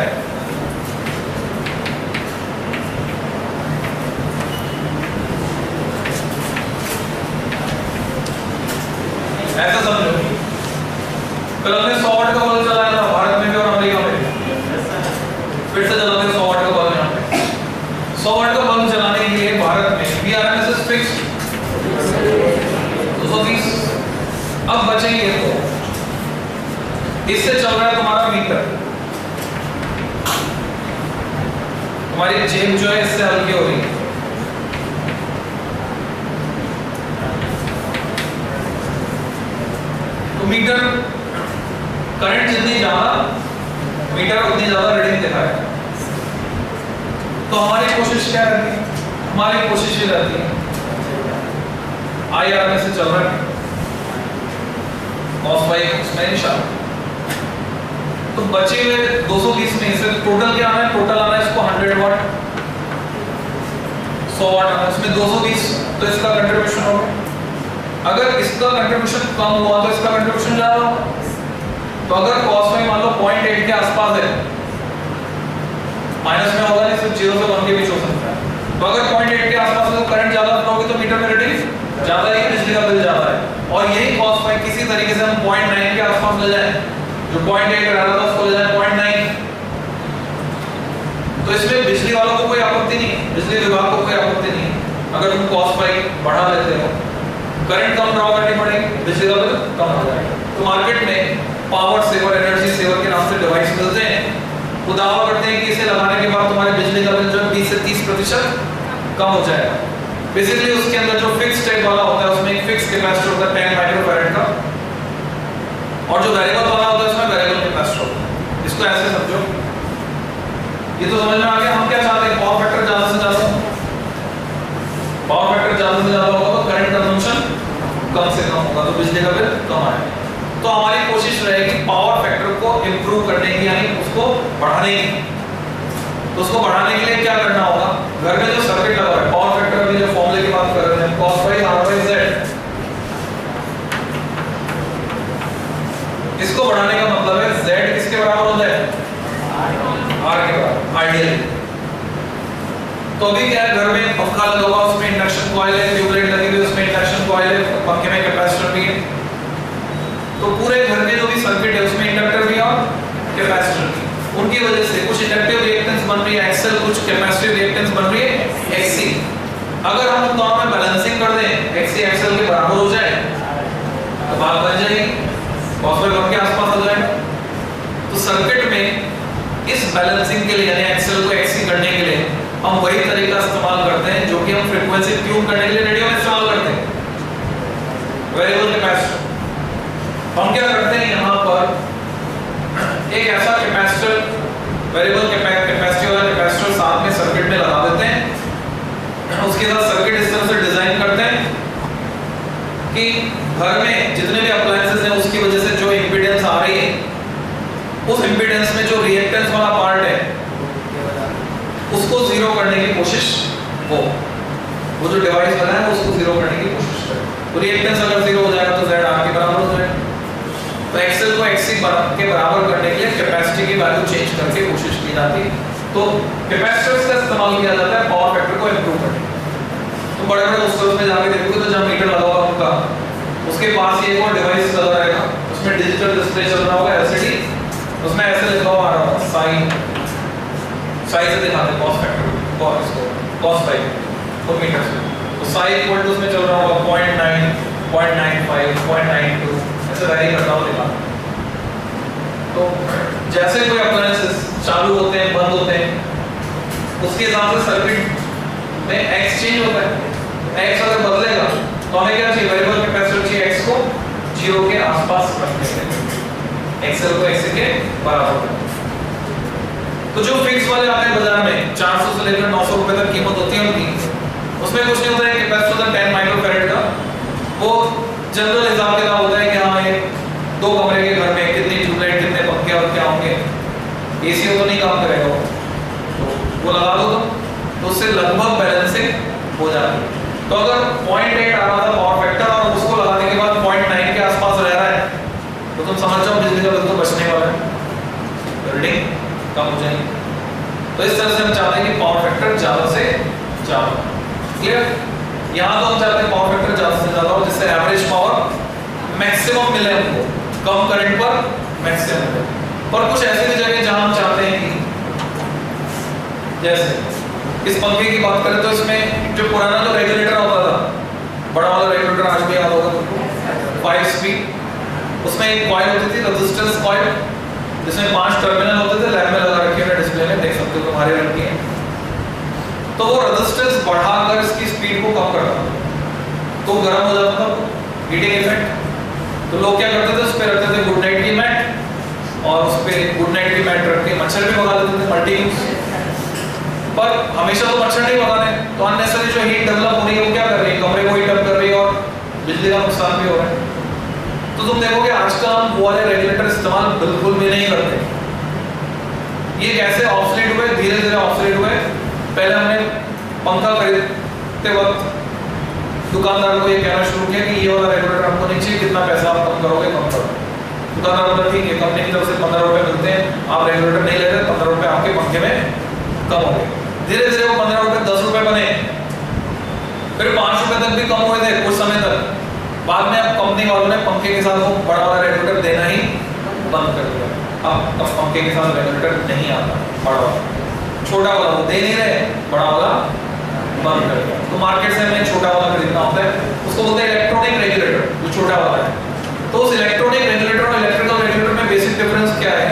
ऐसा समझो, कल हमने 100 वाट का बल्ब चलाया था भारत में भी और अमेरिका में, फिर से चलाते 100 वाट का बल्ब। यहाँ पे 100 वाट का बल्ब चलाने के लिए भारत में VRMS इज फिक्स्ड 230। अब बचेंगे तो इससे चल रहा है तुम्हारा मीटर, तुम्हारी जेब जो है इससे हल्की हो रही है। तो मीटर करंट जितनी ज्यादा, मीटर उतनी ज्यादा रीडिंग दिखाएगा। तो हमारी कोशिश क्या रहती है, हमारी कोशिश ये रहती है IR में से चल रहा है cos phi उसमें निशान। तो बचे हुए 220 में से टोटल क्या आना है? टोटल आना है इसको 100 वाट, 100 वाट आना है, उसमें 220, तो इसका कंट्रीब्यूशन होगा। अगर इसका कंट्रीब्यूशन कम हुआ तो इसका कंट्रीब्यूशन ज्यादा होगा। तो अगर cos phi मान लो 0.8 के आसपास है, माइनस में होगा नहीं, सिर्फ 0 से 1 के बीच हो सकता है। तो अगर 0.8 के आसपास है तो करंट ज्यादा फ्लो होगी, तो मीटर में रीडिंग ज्यादा है, बिजली का बिल ज्यादा है। और यही cos phi किसी तरीके से हम 0.9 के आसपास ले जाए, जो 0.8 रहा था उसको ले जाए 0.9, तो इसमें बिजली वालों को कोई आपत्ति नहीं है, बिजली विभाग को कोई आपत्ति नहीं है। अगर तुम cos phi बढ़ा लेते हो, करंट कम ड्रॉ करनी पड़ेगी, बिजली का बिल कम हो जाएगा। तो मार्केट में पावर सेवर, एनर्जी सेवर के नाम से डिवाइस मिलते हैं। वो दावा करते हैं कि इसे लगाने के बाद तुम्हारे बिजली का बिल जो 20 से 30% कम हो जाएगा। बेसिकली उसके अंदर जो फिक्स टाइप वाला होता है उसमें एक फिक्स कैपेसिटर होता है 10 माइक्रोफैराड का, और जो वेरिएबल वाला होता है उसमें वेरिएबल कैपेसिटर होता है। इसको ऐसे समझो, ये तो समझ में आ गया। हम क्या चाहते हैं? पावर फैक्टर ज्यादा से ज्यादा, पावर फैक्टर ज्यादा से ज्यादा होगा तो करंट कंजम्पशन कम से कम होगा, तो बिजली का बिल कम आएगा। तो हमारी कोशिश रहेगी पावर फैक्टर को इंप्रूव करने की, यानी उसको बढ़ाने की। तो उसको बढ़ाने के लिए क्या करना होगा? घर में जो सर्किट लगा है, पावर फैक्टर अभी जो फॉर्मूले की बात कर रहे हैं, cos phi r by z, इसको बढ़ाने का मतलब है z किसके बराबर हो जाए? r के बराबर, आइडियली। तो अभी क्या है, घर में पंखा लगा हुआ, उसमें इंडक्शन कॉइल है, ट्यूबलाइट लगी हुई, उसमें इंडक्शन कॉइल है, पंखे में कैपेसिटर भी है। तो पूरे घर में जो भी सर्किट है उसमें इंडक्टर भी और कैपेसिटर भी, उनकी वजह से कुछ इंडक्टिव रिएक्टेंस बन रही है XL, कुछ कैपेसिटिव रिएक्टेंस बन रही है XC। अगर हम उन दोनों में बैलेंसिंग कर दें, XC XL के बराबर हो जाए तो बात बन जाएगी, cos phi 1 के आसपास हो जाएगा। तो सर्किट में इस बैलेंसिंग के लिए, यानी XL को XC करने के लिए हम वही तरीका इस्तेमाल करते हैं जो कि हम फ्रीक्वेंसी ट्यून करने के लिए रेडियो में इस्तेमाल करते हैं, वेरिएबल कैपेसिटर। हम क्या करते हैं, यहाँ पर एक ऐसा कैपेसिटर, वेरिएबल कैपेसिटी वाला कैपेसिटर साथ में सर्किट में लगा देते हैं। उसके साथ सर्किट इस तरह से डिजाइन करते हैं कि घर में जितने भी अप्लायंसेस हैं उसकी वजह से जो इंपीडेंस आ रही है, उस इंपीडेंस में जो रिएक्टेंस वाला पार्ट है उसको जीरो करने की कोशिश हो, वो जो डिवाइस बना है उसको जीरो करने की कोशिश करे। तो रिएक्टेंस अगर जीरो हो जाएगा तो Z R के बराबर हो जाएगा। तो XL को XC के बराबर करने के लिए कैपेसिटी की वैल्यू चेंज करके कोशिश की जाती है। तो कैपेसिटर्स का इस्तेमाल किया जाता है पावर फैक्टर को इंप्रूव करने के लिए। तो बड़े बड़े हॉस्पिटल्स में जाके देखोगे तो जहाँ मीटर लगा हुआ उनका, उसके पास ये एक और डिवाइस लगा रहेगा, उसमें डिजिटल डिस्प्ले चल रहा होगा LCD, उसमें ऐसे लिखा हुआ आ रहा होगा साइन, साइन से दिखाते हैं cos फैक्टर और इसको cos phi को मीटर से। तो साइन इक्वल टू उसमें चल रहा होगा 0.9, 0.95, 0.92, ऐसे वैरी करता हुआ दिखा। तो जैसे कोई अप्लायंसेस चालू होते हैं, बंद होते हैं, उसके हिसाब से सर्किट में X चेंज होता है। X अगर बदलेगा तो हमें क्या चाहिए? वेरिएबल कैपेसिटर चाहिए X को 0 के आसपास रखने के लिए, XL को XC के बराबर करना। तो जो फिक्स वाले आते हैं बाजार में 400 से लेकर 900 रुपए तक कीमत होती है उनकी, उसमें कुछ नहीं होता है, कैपेसिटर 10 माइक्रोफैराड का, वो जनरल हिसाब किताब होता है कि हाँ ये 2 कमरे के घर में कितनी ट्यूबलाइट, कितने पंखे और क्या होंगे, एसी तो नहीं काम करेगा वो लगा दो तो उससे लगभग बैलेंसिंग हो जाती है। तो अगर 0.8 आ रहा था पावर फैक्टर और उसको लगाने के बाद 0.9 के आसपास रह रहा है, तो तुम समझ जाओ बिजली का बिल तो बचने वाला है, रीडिंग कम हो जाएगी। तो इस तरह से हम चाहते हैं कि पावर फैक्टर ज्यादा से ज्यादा, क्लियर? यहाँ तो हम चाहते हैं पावर फैक्टर ज्यादा से ज्यादा हो, जिससे एवरेज पावर मैक्सिमम मिले हमको, कम करंट पर मैक्सिमम मिले। और कुछ ऐसी भी जगह जहां हम चाहते हैं कि जैसे इस पंखे की बात करें तो इसमें जो पुराना जो रेगुलेटर होता था, बड़ा वाला रेगुलेटर आज भी याद होगा तुमको, 5 स्पीड, उसमें एक कॉइल होती थी रेजिस्टेंस कॉइल, जिसमें 5 टर्मिनल होते थे, लैब में लगा रखे हैं, डिस्प्ले में देख सकते हो तुम्हारे रंग की है। तो वो रेजिस्टेंस बढ़ाकर इसकी स्पीड को कम करता था, तो गर्म हो जाता था, हीटिंग इफेक्ट। तो लोग क्या करते थे, उस पर रखते थे गुड नाइट की मैट, और उस पर गुड नाइट की मैट रख के मच्छर भी भगा देते थे, मल्टी यूज। पर हमेशा तो मच्छर नहीं भगाने, तो अननेसेसरी जो हीट डेवलप हो रही है वो क्या कर रही है, कमरे को हीट अप कर रही है और नुकसान भी हो रहा है। तो तुम देखोगे आजकल हम वो वाले रेगुलेटर इस्तेमाल बिल्कुल भी नहीं करते। ये कैसे ऑब्सोलीट हुए, धीरे धीरे ऑब्सोलीट हुए। पहले हमने पंखा खरीदते वक्त दुकानदार को ये कहना शुरू किया कि ये वाला रेगुलेटर हमको नहीं चाहिए, कितना पैसा आप कम करोगे कम करो। दुकानदार बोला ठीक है, कंपनी की तरफ से 15 रुपए मिलते हैं, आप रेगुलेटर नहीं ले रहे, 15 रुपए आपके पंखे में कम हो गए। धीरे धीरे वो 15 रुपए 10 रुपए बने, फिर 5 रुपए तक भी कम हुए थे कुछ समय तक। बाद में अब कंपनी वालों ने पंखे के साथ वो बड़ा वाला रेगुलेटर देना ही बंद कर दिया। अब पंखे के साथ रेगुलेटर नहीं आता, बड़ा वाला, छोटा वाला वो दे नहीं रहे, बड़ा वाला बंद कर दिया। तो मार्केट से हमें छोटा वाला खरीदना होता है, उसको बोलते हैं इलेक्ट्रॉनिक रेगुलेटर, जो छोटा वाला है। तो उस इलेक्ट्रॉनिक रेगुलेटर और इलेक्ट्रिकल रेगुलेटर में बेसिक डिफरेंस क्या है?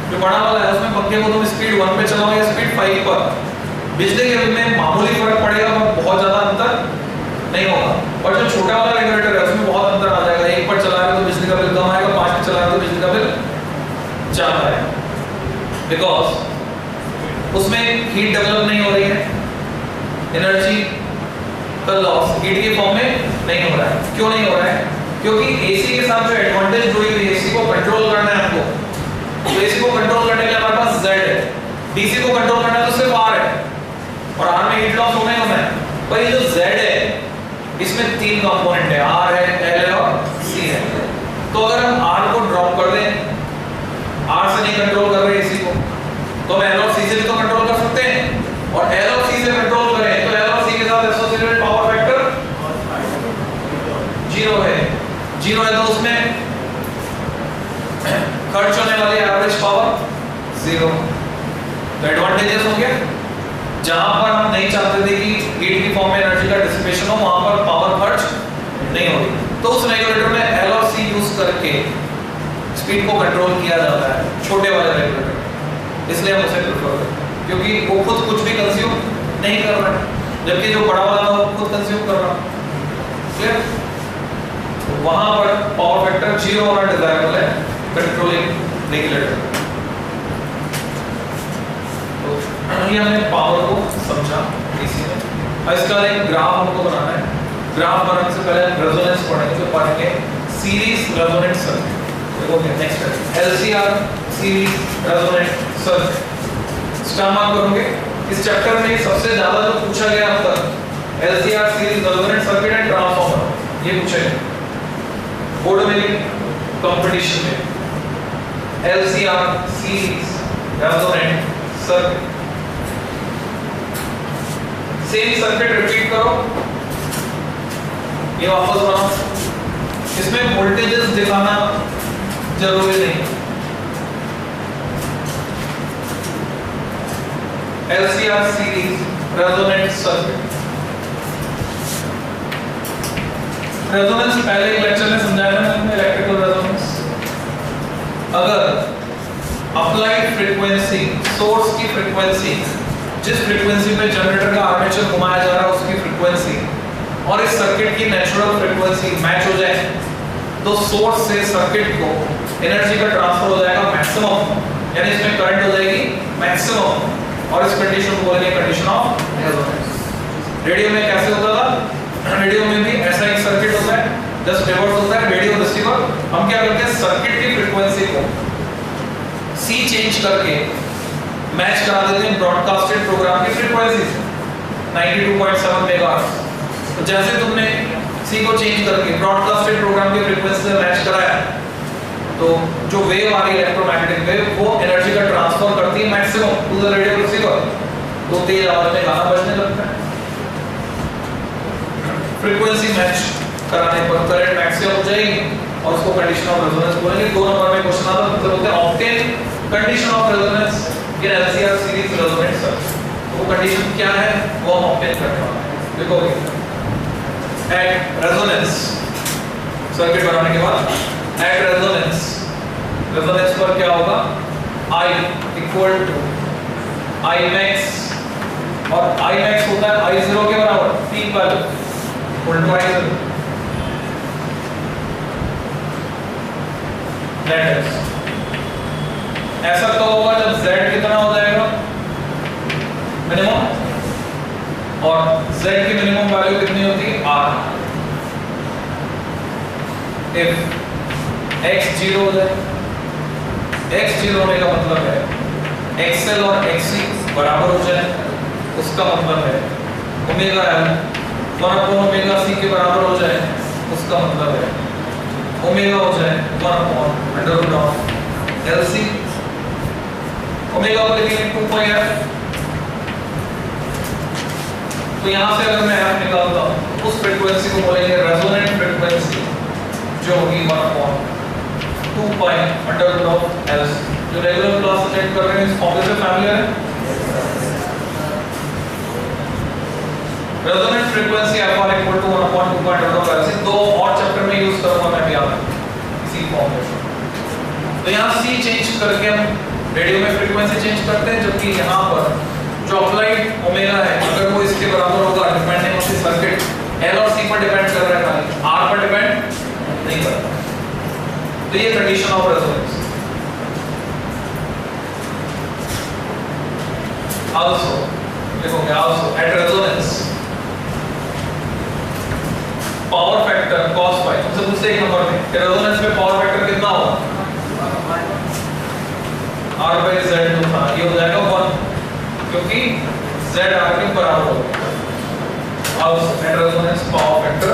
जो बड़ा वाला है उसमें पंखे को तुम स्पीड 1 पे चलाओ या स्पीड 5 पर, बिजली के बिल में मामूली फर्क पड़ेगा और बहुत ज्यादा अंतर नहीं होगा। और जो छोटा वाला रेगुलेटर है उसमें बहुत अंतर आ जाएगा, 1 पर चला रहे तो बिजली का बिल कम आएगा, 5 पर चला रहे तो बिजली का बिल ज्यादा आएगा। बिकॉज उसमें हीट डेवलप नहीं हो रही है, एनर्जी का लॉस हीट के फॉर्म में नहीं हो रहा है। क्यों नहीं हो रहा है? क्योंकि एसी के साथ जो एडवांटेज जुड़ी हुई है, एसी को कंट्रोल करना है हमको, तो एसी को कंट्रोल करने के लिए हमारे पास Z है, डीसी को कंट्रोल करना है तो सिर्फ R है, और R में हीट लॉस होना ही होना है। पर ये जो Z है इसमें 3 कंपोनेंट है, R है, L है और C है। तो अगर हम R को ड्रॉप कर दें, R से नहीं कंट्रोल कर रहे एसी को, तो हम L और C से भी तो कंट्रोल कर सकते हैं, और L और C से कंट्रोल करें तो L और C के साथ एसोसिएटेड पावर फैक्टर 0 है। 0 है तो उसमें खर्च होने वाली एवरेज पावर 0। तो एडवांटेजेस हो गया, जहां पर हम नहीं चाहते थे कि हीट की फॉर्म में एनर्जी का डिसिपेशन हो, वहां पर पावर खर्च नहीं होगी। तो उस रेगुलेटर में L और C यूज करके स्पीड को कंट्रोल किया जाता है, छोटे वाले रेगुलेटर, इसलिए हम उसे प्रेफर करते हैं, क्योंकि वो खुद कुछ भी कंज्यूम नहीं कर रहा है, जबकि जो बड़ा वाला था वो खुद कंज्यूम कर रहा है। क्लियर? तो वहां पर पावर फैक्टर 0 होना डिजायरेबल है कंट्रोलिंग रेगुलेटर। ये हमने पावर को समझा डीसी में। अब इसका एक ग्राफ हमको बनाना है। ग्राफ बनाने से पहले हम रेजोनेंस पढ़ेंगे, तो पढ़ेंगे सीरीज रेजोनेंट सर्किट। देखो नेक्स्ट है LCR series resonant circuit. Star mark करोगे। इस चैप्टर में सबसे ज्यादा जो पूछा गया अब तक LCR series resonant circuit and transformer, ये पूछे बोर्ड में भी, कंपटीशन में। LCR series resonant circuit, same circuit repeat करो, ये वापस बनाओ। इसमें वोल्टेजेस दिखाना जरूरी नहीं। LCR series resonant circuit. Resonance पहले एक लेक्चर में समझाया था मैंने, इलेक्ट्रिकल रेजोनेंस। अगर अप्लाइड फ्रीक्वेंसी, सोर्स की फ्रीक्वेंसी, जिस फ्रीक्वेंसी पे जनरेटर का आर्मेचर घुमाया जा रहा है उसकी फ्रीक्वेंसी और इस सर्किट की नेचुरल फ्रीक्वेंसी मैच हो जाए, तो सोर्स से सर्किट को एनर्जी का ट्रांसफर हो जाएगा मैक्सिमम, यानी इसमें करंट हो जाएगी मैक्सिमम, और इस कंडीशन को बोलेंगे कंडीशन ऑफ रेजोनेंस। रेडियो में कैसे होता था? रेडियो में भी ऐसा एक सर्किट होता है, जस्ट रिवर्स होता है, रेडियो रिसीवर। हम क्या करते हैं, सर्किट की फ्रीक्वेंसी को सी चेंज करके मैच करा देते हैं ब्रॉडकास्टेड प्रोग्राम की फ्रीक्वेंसी से 92.7 मेगाहर्ट्ज। तो जैसे तुमने सी को चेंज करके ब्रॉडकास्टेड प्रोग्राम की फ्रीक्वेंसी से मैच कराया, तो जो वेव आ रही है इलेक्ट्रोमैग्नेटिक वेव, वो एनर्जी का ट्रांसफर करती है maximum to the radio receiver, तो तेज आवाज में गाना बजने लगता है। फ्रीक्वेंसी मैच कराने पर करंट मैक्सिमम हो जाएगी और उसको कंडीशन ऑफ रेजोनेंस बोलेंगे। 2 नंबर में क्वेश्चन आता है, तो बोलते हैं obtain condition of resonance in LCR series resonant circuit. तो वो कंडीशन क्या है वो हम ऑब्टेन करने वाले हैं। देखो एट रेजोनेंस सर्किट बनाने के बाद एट रेजोनेंस, रेजोनेंस पर क्या होगा, I equal to I max, और I max होता है I0 के बराबर, P पर वोल्टवाइजर नेट। ऐसा तो होगा जब Z कितना हो जाएगा मिनिमम, और Z की मिनिमम वैल्यू कितनी होती है R। इफ x 0 हो जाए, x 0 होने का मतलब है xl और xc बराबर हो जाए, उसका मतलब है ओमेगा l 1 ओमेगा c के बराबर हो जाए, उसका मतलब है ओमेगा हो जाए 1 LC, ओमेगा को लिखेंगे 2 पाई f। तो यहां से अगर मैं f निकालता हूं उस फ्रीक्वेंसी को बोलेंगे रेजोनेंट फ्रीक्वेंसी, जो होगी 1/2 पाई LC। जो रेगुलर क्लास अटेंड कर रहे हैं इस फॉर्मूले से फैमिलियर है। Resonant frequency FR equal to 1/2 pi LC। दो और चैप्टर में यूज करूंगा मैं भी आप इसी फॉर्मूले। तो यहाँ C चेंज करके हम रेडियो में फ्रीक्वेंसी चेंज करते हैं, जबकि यहाँ पर जो अप्लाइड ओमेगा है अगर वो इसके बराबर होगा depending on the circuit, L और C पर डिपेंड कर रहा है, खाली R पर डिपेंड नहीं करता। तो ये कंडीशन ऑफ रेजोनेंस। आल्सो लिखोगे also at resonance power factor cos phi, तुमसे पूछते एक नंबर में कि रेजोनेंस में पावर फैक्टर कितना होगा, R by Z जो था ये हो जाएगा 1, क्योंकि Z R के बराबर होगा। अब at resonance power factor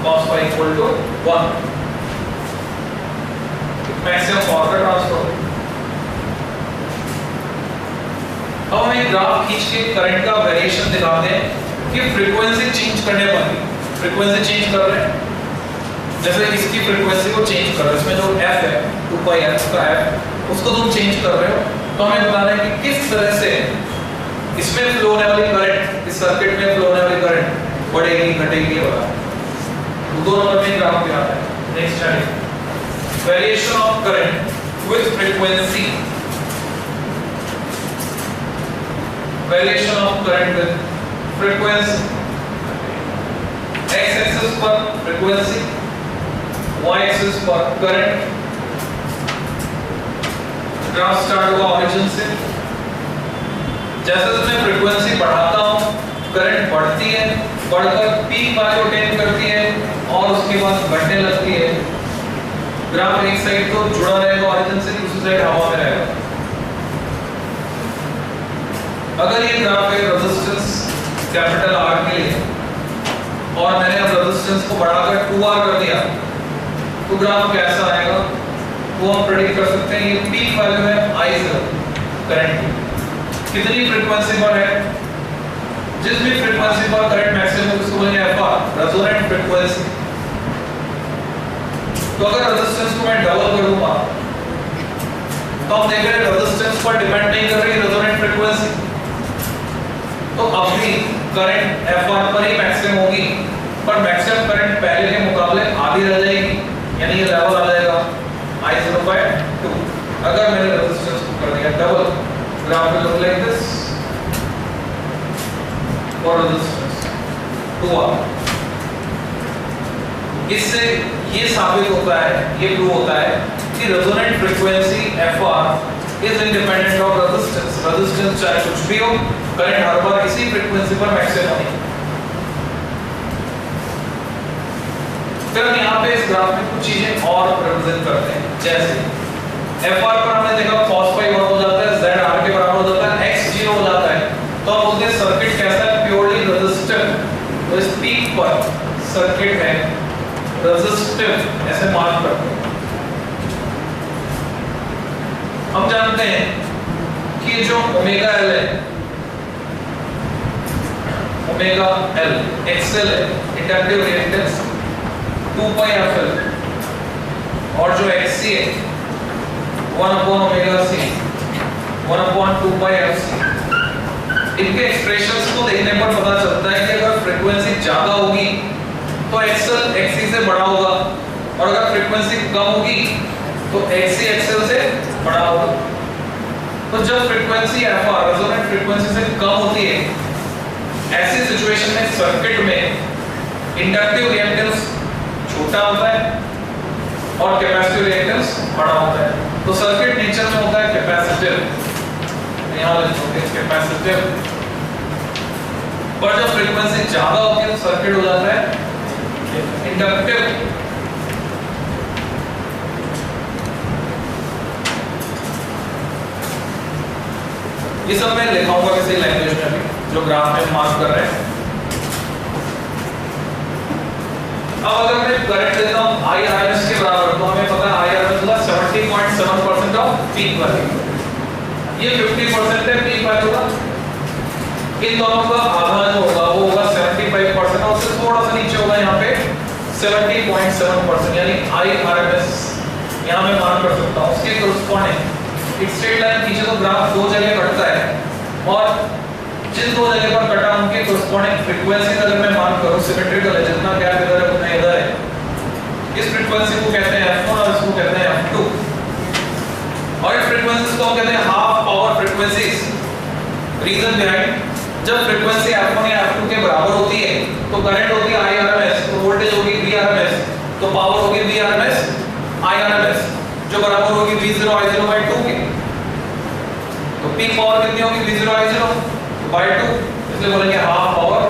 cos phi equal to 1, maximum power का ट्रांसफर। अब हम एक ग्राफ खींच के करंट का वेरिएशन दिखाते हैं कि फ्रीक्वेंसी चेंज करने पर भी फ्रीक्वेंसी चेंज कर रहे हैं, जैसे इसकी फ्रीक्वेंसी को चेंज कर रहे हैं, इसमें जो f है 2 पाई f का f उसको तुम चेंज कर रहे हो, तो हमें बताना है कि किस तरह से इसमें फ्लो होने वाली करंट, इस सर्किट में फ्लो होने वाली करंट बढ़ेगी घटेगी वगैरह। तो 2 नंबर में ग्राफ दिया है। Next study variation of current with frequency, variation of current with frequency, x axis पर फ्रीक्वेंसी, y एक्सिस पर करंट। ग्राफ स्टार्ट होगा ओरिजिन से, जैसे मैं फ्रीक्वेंसी बढ़ाता हूं करंट बढ़ती है, बढ़कर पीक वैल्यू अटेन करती है और उसके बाद घटने लगती है। ग्राफ एक साइड तो जुड़ा रहेगा ओरिजिन से, दूसरी साइड हवा में रहेगा। अगर ये ग्राफ है रेजिस्टेंस कैपिटल R के लिए और मैंने अब रेजिस्टेंस को बढ़ाकर 2R कर दिया, तो ग्राफ कैसा आएगा वो हम प्रेडिक्ट कर सकते हैं। ये पीक वैल्यू है I0 करंट की, कितनी फ्रीक्वेंसी पर है, जिस भी फ्रीक्वेंसी पर करंट मैक्सिमम उसको बोलेंगे FR, रेजोनेंट फ्रीक्वेंसी। तो अगर रेजिस्टेंस को मैं डबल कर दूंगा तो हम देख रहे हैं रेजिस्टेंस पर डिपेंड नहीं कर रही रेजोनेंट फ्रीक्वेंसी, तो अभी करंट FR पर ही मैक्सिमम होगी, पर मैक्सिमम करंट पहले के मुकाबले आधी रह जाएगी, यानी ये लेवल आ जाएगा I0/2। अगर मैंने रेजिस्टेंस को कर दिया double, graph will look like this for resistance 2R। इससे ये साबित होता है, ये प्रूव होता है कि resonant frequency FR is independent of resistance. Resistance चाहे कुछ भी हो, करंट हर बार इसी फ्रीक्वेंसी पर मैक्सिमम होगी। फिर हम यहाँ पे इस ग्राफ में कुछ चीजें और रिप्रेजेंट करते हैं, जैसे FR पर हमने देखा cos phi 1 हो जाता है, Z R के बराबर हो जाता है, X 0 हो जाता है, तो हम बोलते हैं सर्किट कैसा है, प्योरली रेजिस्टिव। तो इस पीक पर सर्किट है रेजिस्टिव, ऐसे मार्क करते हैं। हम जानते हैं कि जो ओमेगा L है, ओमेगा L XL है, इंडक्टिव रिएक्टेंस 2 पाई FL, और जो XC है 1/ओमेगा C 1/2 पाई FC। इनके एक्सप्रेशंस को देखने पर पता चलता है कि अगर फ्रीक्वेंसी ज्यादा होगी तो XL XC से बड़ा होगा, और अगर फ्रीक्वेंसी कम होगी तो XC XL से बड़ा होगा। तो जब फ्रीक्वेंसी FR रेजोनेंट फ्रीक्वेंसी से कम होती है, ऐसी सिचुएशन में सर्किट में इंडक्टिव रिएक्टेंस छोटा होता है और कैपेसिटिव रिएक्टेंस बड़ा होता है। तो सर्किट नेचर में होता है कैपेसिटिव, यहाँ लिखोगे कैपेसिटिव, पर जब फ्रीक्वेंसी ज्यादा होती है तो सर्किट हो जाता है इंडक्टिव। ये सब मैं लिखाऊंगा किसी लैंग्वेज में भी, जो ग्राफ में मार्क कर रहे हैं। अब अगर मैं करंट देता हूं IRMS के बराबर, तो हमें पता है IRMS होगा 70.7% ऑफ पीक वैल्यू, ये 50% है पीक वैल्यू का। इन दोनों का आधा जो होगा वो होगा 75% और उससे थोड़ा सा नीचे होगा यहाँ पे 70.7%, यानी IRMS यहाँ मैं मान कर सकता हूँ। उसके corresponding एक स्ट्रेट लाइन खींचे तो ग्राफ दो जगह कटता है और जिन दो जगह पर कटा उनके corresponding फ्रीक्वेंसी अगर मैं मान करूँ सिमेट्रिकल है, जितना गैप इधर है उतना इधर है। इस फ्रीक्वेंसी को कहते हैं F1 और इसको कहते हैं F2, और इस फ्रीक्वेंसीज को हम कहते हैं half power frequencies. Reason behind, जब फ्रीक्वेंसी F1 या F2 के बराबर होती है तो करंट होती है IRMS, तो वोल्टेज होगी VRMS, तो पावर होगी VRMS IRMS, जो बराबर होगी V0 I0/2 के। तो पीक पावर कितनी होगी V0 I0/2, इसलिए बोलेंगे हाफ पावर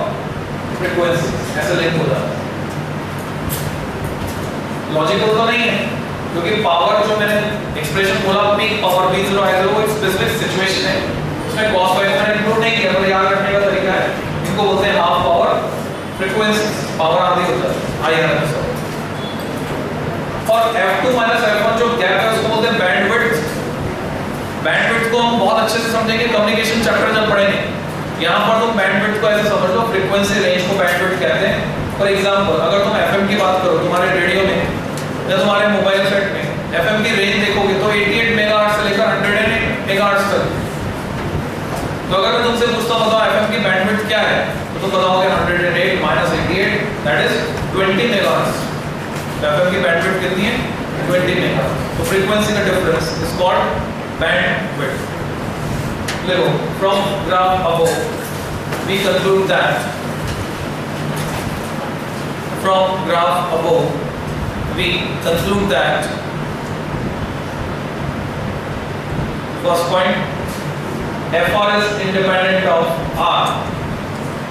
फ्रीक्वेंसी, ऐसे लिंक हो जाता है। लॉजिकल तो नहीं है, क्योंकि पावर जो मैंने एक्सप्रेशन बोला पीक पावर V0 I0 वो एक स्पेसिफिक सिचुएशन है, उसमें कॉस बाय मैंने इंक्लूड नहीं किया, पर याद रखने का तरीका है, इनको बोलते हैं हाफ पावर फ्रीक्वेंसी, पावर आधी होता है IRMS। और F2 F1 जो गैप है उसको बोलते हैं बैंडविड्थ। बैंडविड्थ को हम बहुत अच्छे से समझेंगे कम्युनिकेशन चैप्टर जब पढ़ेंगे। यहाँ पर तुम बैंडविड्थ को ऐसे समझ लो, फ्रीक्वेंसी रेंज को बैंडविड्थ कहते हैं। फॉर एग्जांपल अगर तुम FM की बात करो, तुम्हारे रेडियो में या तुम्हारे मोबाइल सेट में FM की रेंज देखोगे तो 88 मेगाहर्ट्ज से लेकर 108 मेगाहर्ट्ज तक। तो अगर मैं तुमसे पूछता हूं बताओ FM की बैंडविड्थ क्या है, तो तुम बताओगे 108 माइनस 88 दैट इज 20 मेगाहर्ट्ज। FM की बैंडविड्थ कितनी है 20 मेगाहर्ट्ज। तो फ्रीक्वेंसी का डिफरेंस इज कॉल्ड बैंडविड्थ। देखो from graph above we conclude that from graph above we conclude that first point FR is independent of R,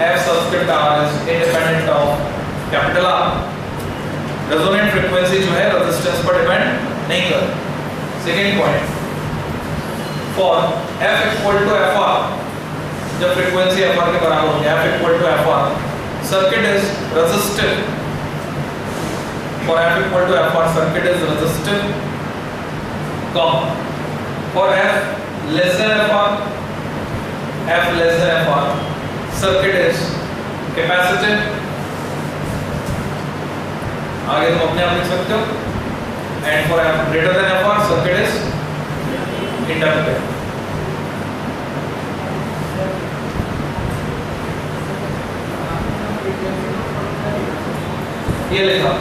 F subscript R is independent of capital R। Resonant frequency जो है resistance पर depend नहीं करती। Second point for F equal to FR, जब frequency FR के बराबर होगी F equal to FR, circuit is resistive। For F equal to FR, circuit is resistive, for F less than FR, F less than FR, circuit is capacitive। आगे तुम अपने आप लिख सकते हो, and for F greater than FR, circuit is inductive। ये लिखा,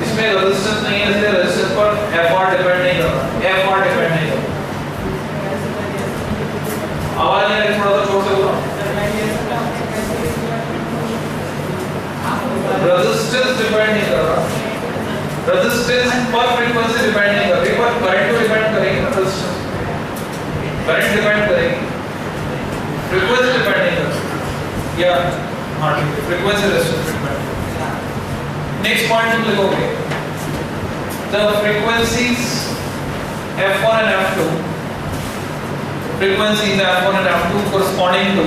इसमें रेजिस्टेंस नहीं है, इसलिए रेजिस्टेंस पर FR डिपेंड नहीं करता, FR डिपेंड नहीं करता। आवाज नहीं आ रही, थोड़ा सा जोर से बोलो। रेजिस्टेंस डिपेंड नहीं कर रहा, रेजिस्टेंस पर फ्रीक्वेंसी डिपेंड नहीं कर रही, पर करंट को डिपेंड करेगी ना। रेजिस्टेंस करंट डिपेंड करेगी, फ्रीक्वेंसी डिपेंड नहीं करती। या हाँ ठीक है, frequency resistance depend. Next point तुम लिखोगे the frequencies F1 and F2, frequencies F1 and F2 corresponding to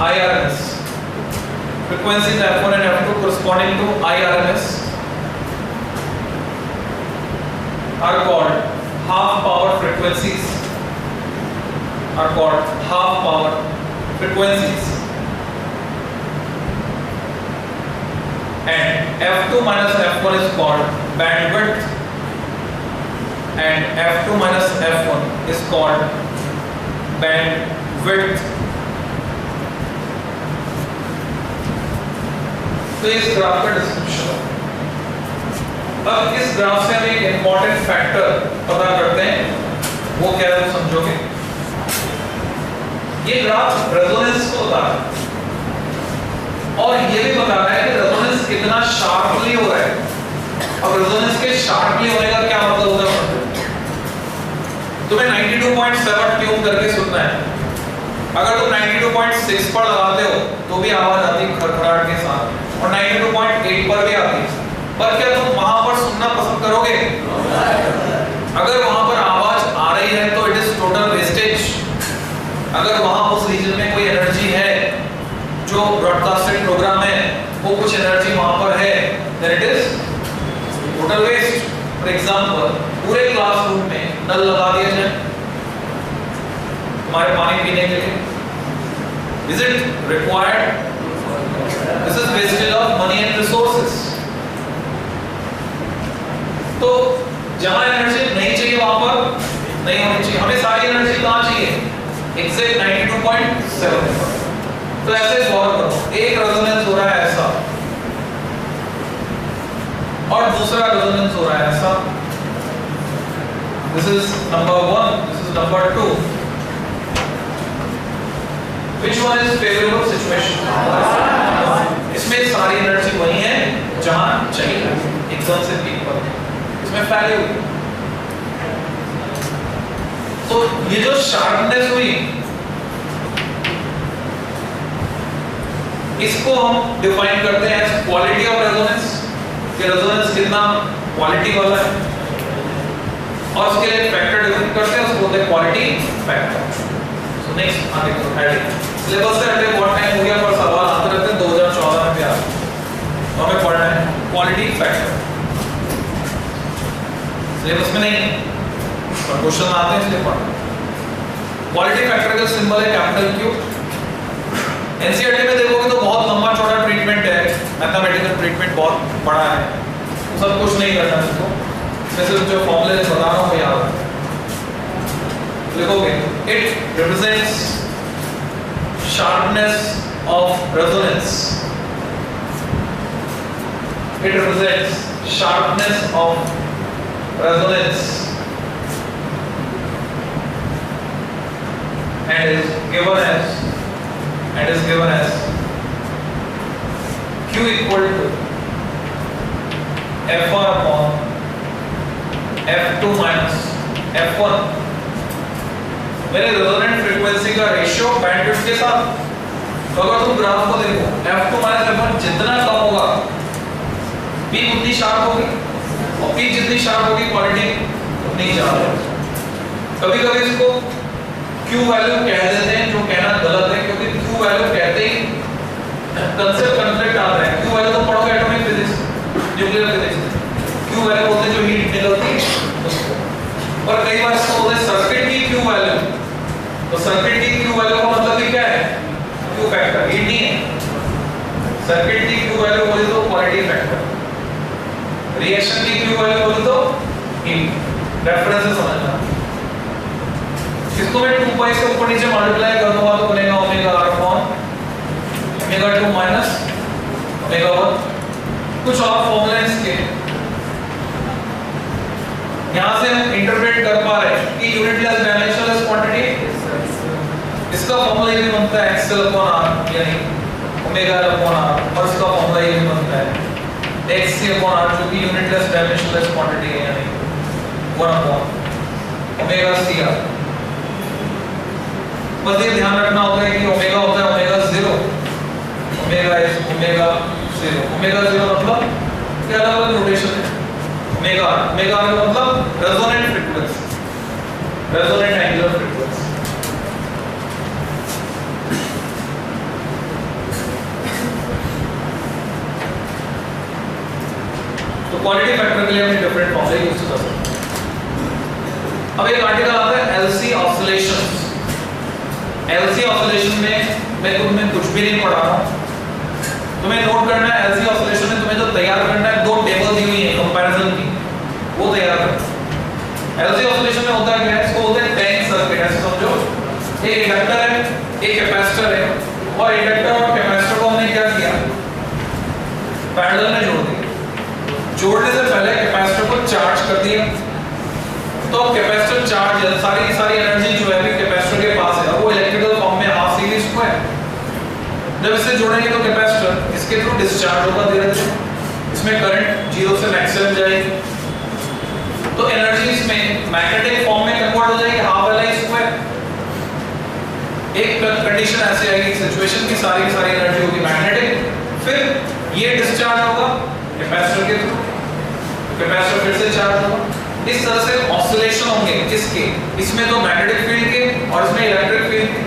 IRMS, frequencies F1 and F2 corresponding to IRMS are called half power frequencies, are called half power frequencies, and F2 minus F1 is called bandwidth, and F2 minus F1 is called bandwidth। तो इस graph का description. अब इस graph से हम एक important factor पता करते हैं, वो क्या है समझोगे। ये ग्राफ रेजोनेंस को बता रहा है और ये भी बता रहा है कि रेजोनेंस कितना शार्पली हो रहा है। अब रेजोनेंस के शार्पली होने का क्या मतलब होता है, तुम्हें 92.7 ट्यून करके सुनना है। अगर तुम 92.6 पर लगाते हो तो भी आवाज आती है खड़खड़ाहट के साथ, और 92.8 पर भी आती है। पर क्या तुम वहां पर सुनना पसंद करोगे? अगर वहां पर आवाज आ रही है तो इट इज टोटल अगर वहां उस रीजन में कोई एनर्जी है जो ब्रॉडकास्टेड प्रोग्राम है, वो कुछ एनर्जी वहां पर है, then it is total waste. For example, पूरे क्लासरूम में नल लगा दिया जाए हमारे पानी पीने के लिए, is it required? This is wastage of money and resources. तो जहां एनर्जी नहीं चाहिए वहां पर नहीं होनी चाहिए। हमें सारी एनर्जी कहां चाहिए? एग्जैक्ट 92.7। तो ऐसे सॉल्व करो, एक रेजोनेंस हो रहा है ऐसा और दूसरा रेजोनेंस हो रहा है ऐसा। This is number 1, this is number 2। Which one is favourable situation? इसमें सारी एनर्जी वही है जहां चाहिए, एकदम से पीक पर, इसमें फैले हुए। तो ये जो शार्पनेस हुई, इसको हम डिफाइन करते हैं एज क्वालिटी ऑफ रेजोनेंस, कि रेजोनेंस कितना क्वालिटी वाला है, और उसके लिए फैक्टर डिफाइन करते हैं, उसको बोलते हैं क्वालिटी फैक्टर। सो नेक्स्ट आगे तो हेडिंग सिलेबस से हटे बहुत टाइम हो गया, पर सवाल आते रहते हैं 2014 में भी आ तो हमें पढ़ना है क्वालिटी फैक्टर। सिलेबस में नहीं पर क्वेश्चन आते हैं इसलिए पढ़ना। क्वालिटी फैक्टर का सिंबल है कैपिटल Q। एनसीईआरटी में देखोगे तो बहुत लंबा चौड़ा ट्रीटमेंट है, मैथमेटिकल ट्रीटमेंट बहुत बड़ा है, तो सब कुछ नहीं करना इसको, मैं सिर्फ जो फॉर्मूले बता रहा हूँ याद रखना। लिखोगे it represents sharpness of resonance. It represents sharpness of resonance and is given as Q equal to F1 upon F2 minus F1। मेरे रेजोनेंट फ्रीक्वेंसी का रेशियो बैंडविड्थ के साथ। तो अगर तुम ग्राफ को देखो, F2 माइनस F1 जितना कम होगा पीक उतनी शार्प होगी, और पीक जितनी शार्प होगी क्वालिटी उतनी शार्प होगी। कभी-कभी इसको Q वैल्यू कह देते हैं, जो कहना गलत है, क्योंकि Q वैल्यू कहते ही कंसेप्ट कॉन्फ्लिक्ट आता है। Q वैल्यू तो पढ़ोगे atomic physics, nuclear physics. Q value बोलते हैं जो हीट निकलती है उसको, और कई बार इसको बोलते हैं सर्किट की Q वैल्यू। तो सर्किट की Q वैल्यू का मतलब ही क्या है? Q फैक्टर, हीट नहीं है। सर्किट की Q वैल्यू बोले तो क्वालिटी फैक्टर, रिएक्शन की Q वैल्यू बोले तो हीट। रेफरेंस से समझना। इसको मैं 2 पाई से ऊपर नीचे मल्टीप्लाई कर दूंगा तो बनेगा omega r upon omega 2 minus omega 1। कुछ और फॉर्मूले इसके यहां से हम इंटरप्रेट कर पा रहे हैं कि यूनिटलेस डायमेंशनलेस क्वांटिटी, इसका फॉर्मूला ये बनता है xl अपॉन r, यानी ओमेगा l अपॉन r, और इसका फॉर्मूला ये बनता है xc अपॉन r, जो कि यूनिटलेस डायमेंशनलेस क्वांटिटी है, यानी 1 अपॉन ओमेगा cr। बस ये ध्यान रखना होता है कि ओमेगा होता है omega 0, omega is omega 0। Omega 0 मतलब क्या अलग-अलग नोटेशन है। ओमेगा का मतलब resonant frequency, resonant angular frequency. तो क्वालिटी फैक्टर के लिए हम डिफरेंट फॉर्मूले यूज कर सकते हैं। अब एक आर्टिकल आता है एलसी ऑसिलेशंस। एलसी ऑसिलेशन में मैं तुम्हें कुछ भी नहीं पढ़ा रहा हूं, तुम्हें नोट करना है एलसी ऑसिलेशन में तुम्हें जो तैयार करना है, 2 टेबल दी हुई है कंपैरिजन की, वो तैयार करना। एलसी ऑसिलेशन में होता क्या है, इसको बोलते हैं टैंक सर्किट। ऐसे समझो, एक इंडक्टर है, एक कैपेसिटर है, और इंडक्टर और कैपेसिटर को हमने क्या किया, पैरेलल में जोड़ दिया। जोड़ने से पहले कैपेसिटर को चार्ज कर दिया, तो कैपेसिटर चार्ज, सारी एनर्जी जो है कैपेसिटर के पास है, वो इलेक्ट्रिकल फॉर्म में हाफ सी स्क्वायर। जब इसे जोड़ेंगे तो कैपेसिटर इसके थ्रू डिस्चार्ज होगा धीरे धीरे, इसमें करंट 0 से मैक्सिमम जाएगी, तो एनर्जी इसमें मैग्नेटिक फॉर्म में कन्वर्ट हो जाएगी, हाफ एल आई स्क्वायर। एक कंडीशन ऐसे आएगी सिचुएशन की सारी एनर्जी होगी मैग्नेटिक, फिर ये डिस्चार्ज होगा कैपेसिटर के थ्रू, कैपेसिटर फिर से चार्ज होगा। इस तरह से ऑसिलेशन होंगे किसके, इसमें तो मैग्नेटिक फील्ड के और इसमें इलेक्ट्रिक फील्ड के।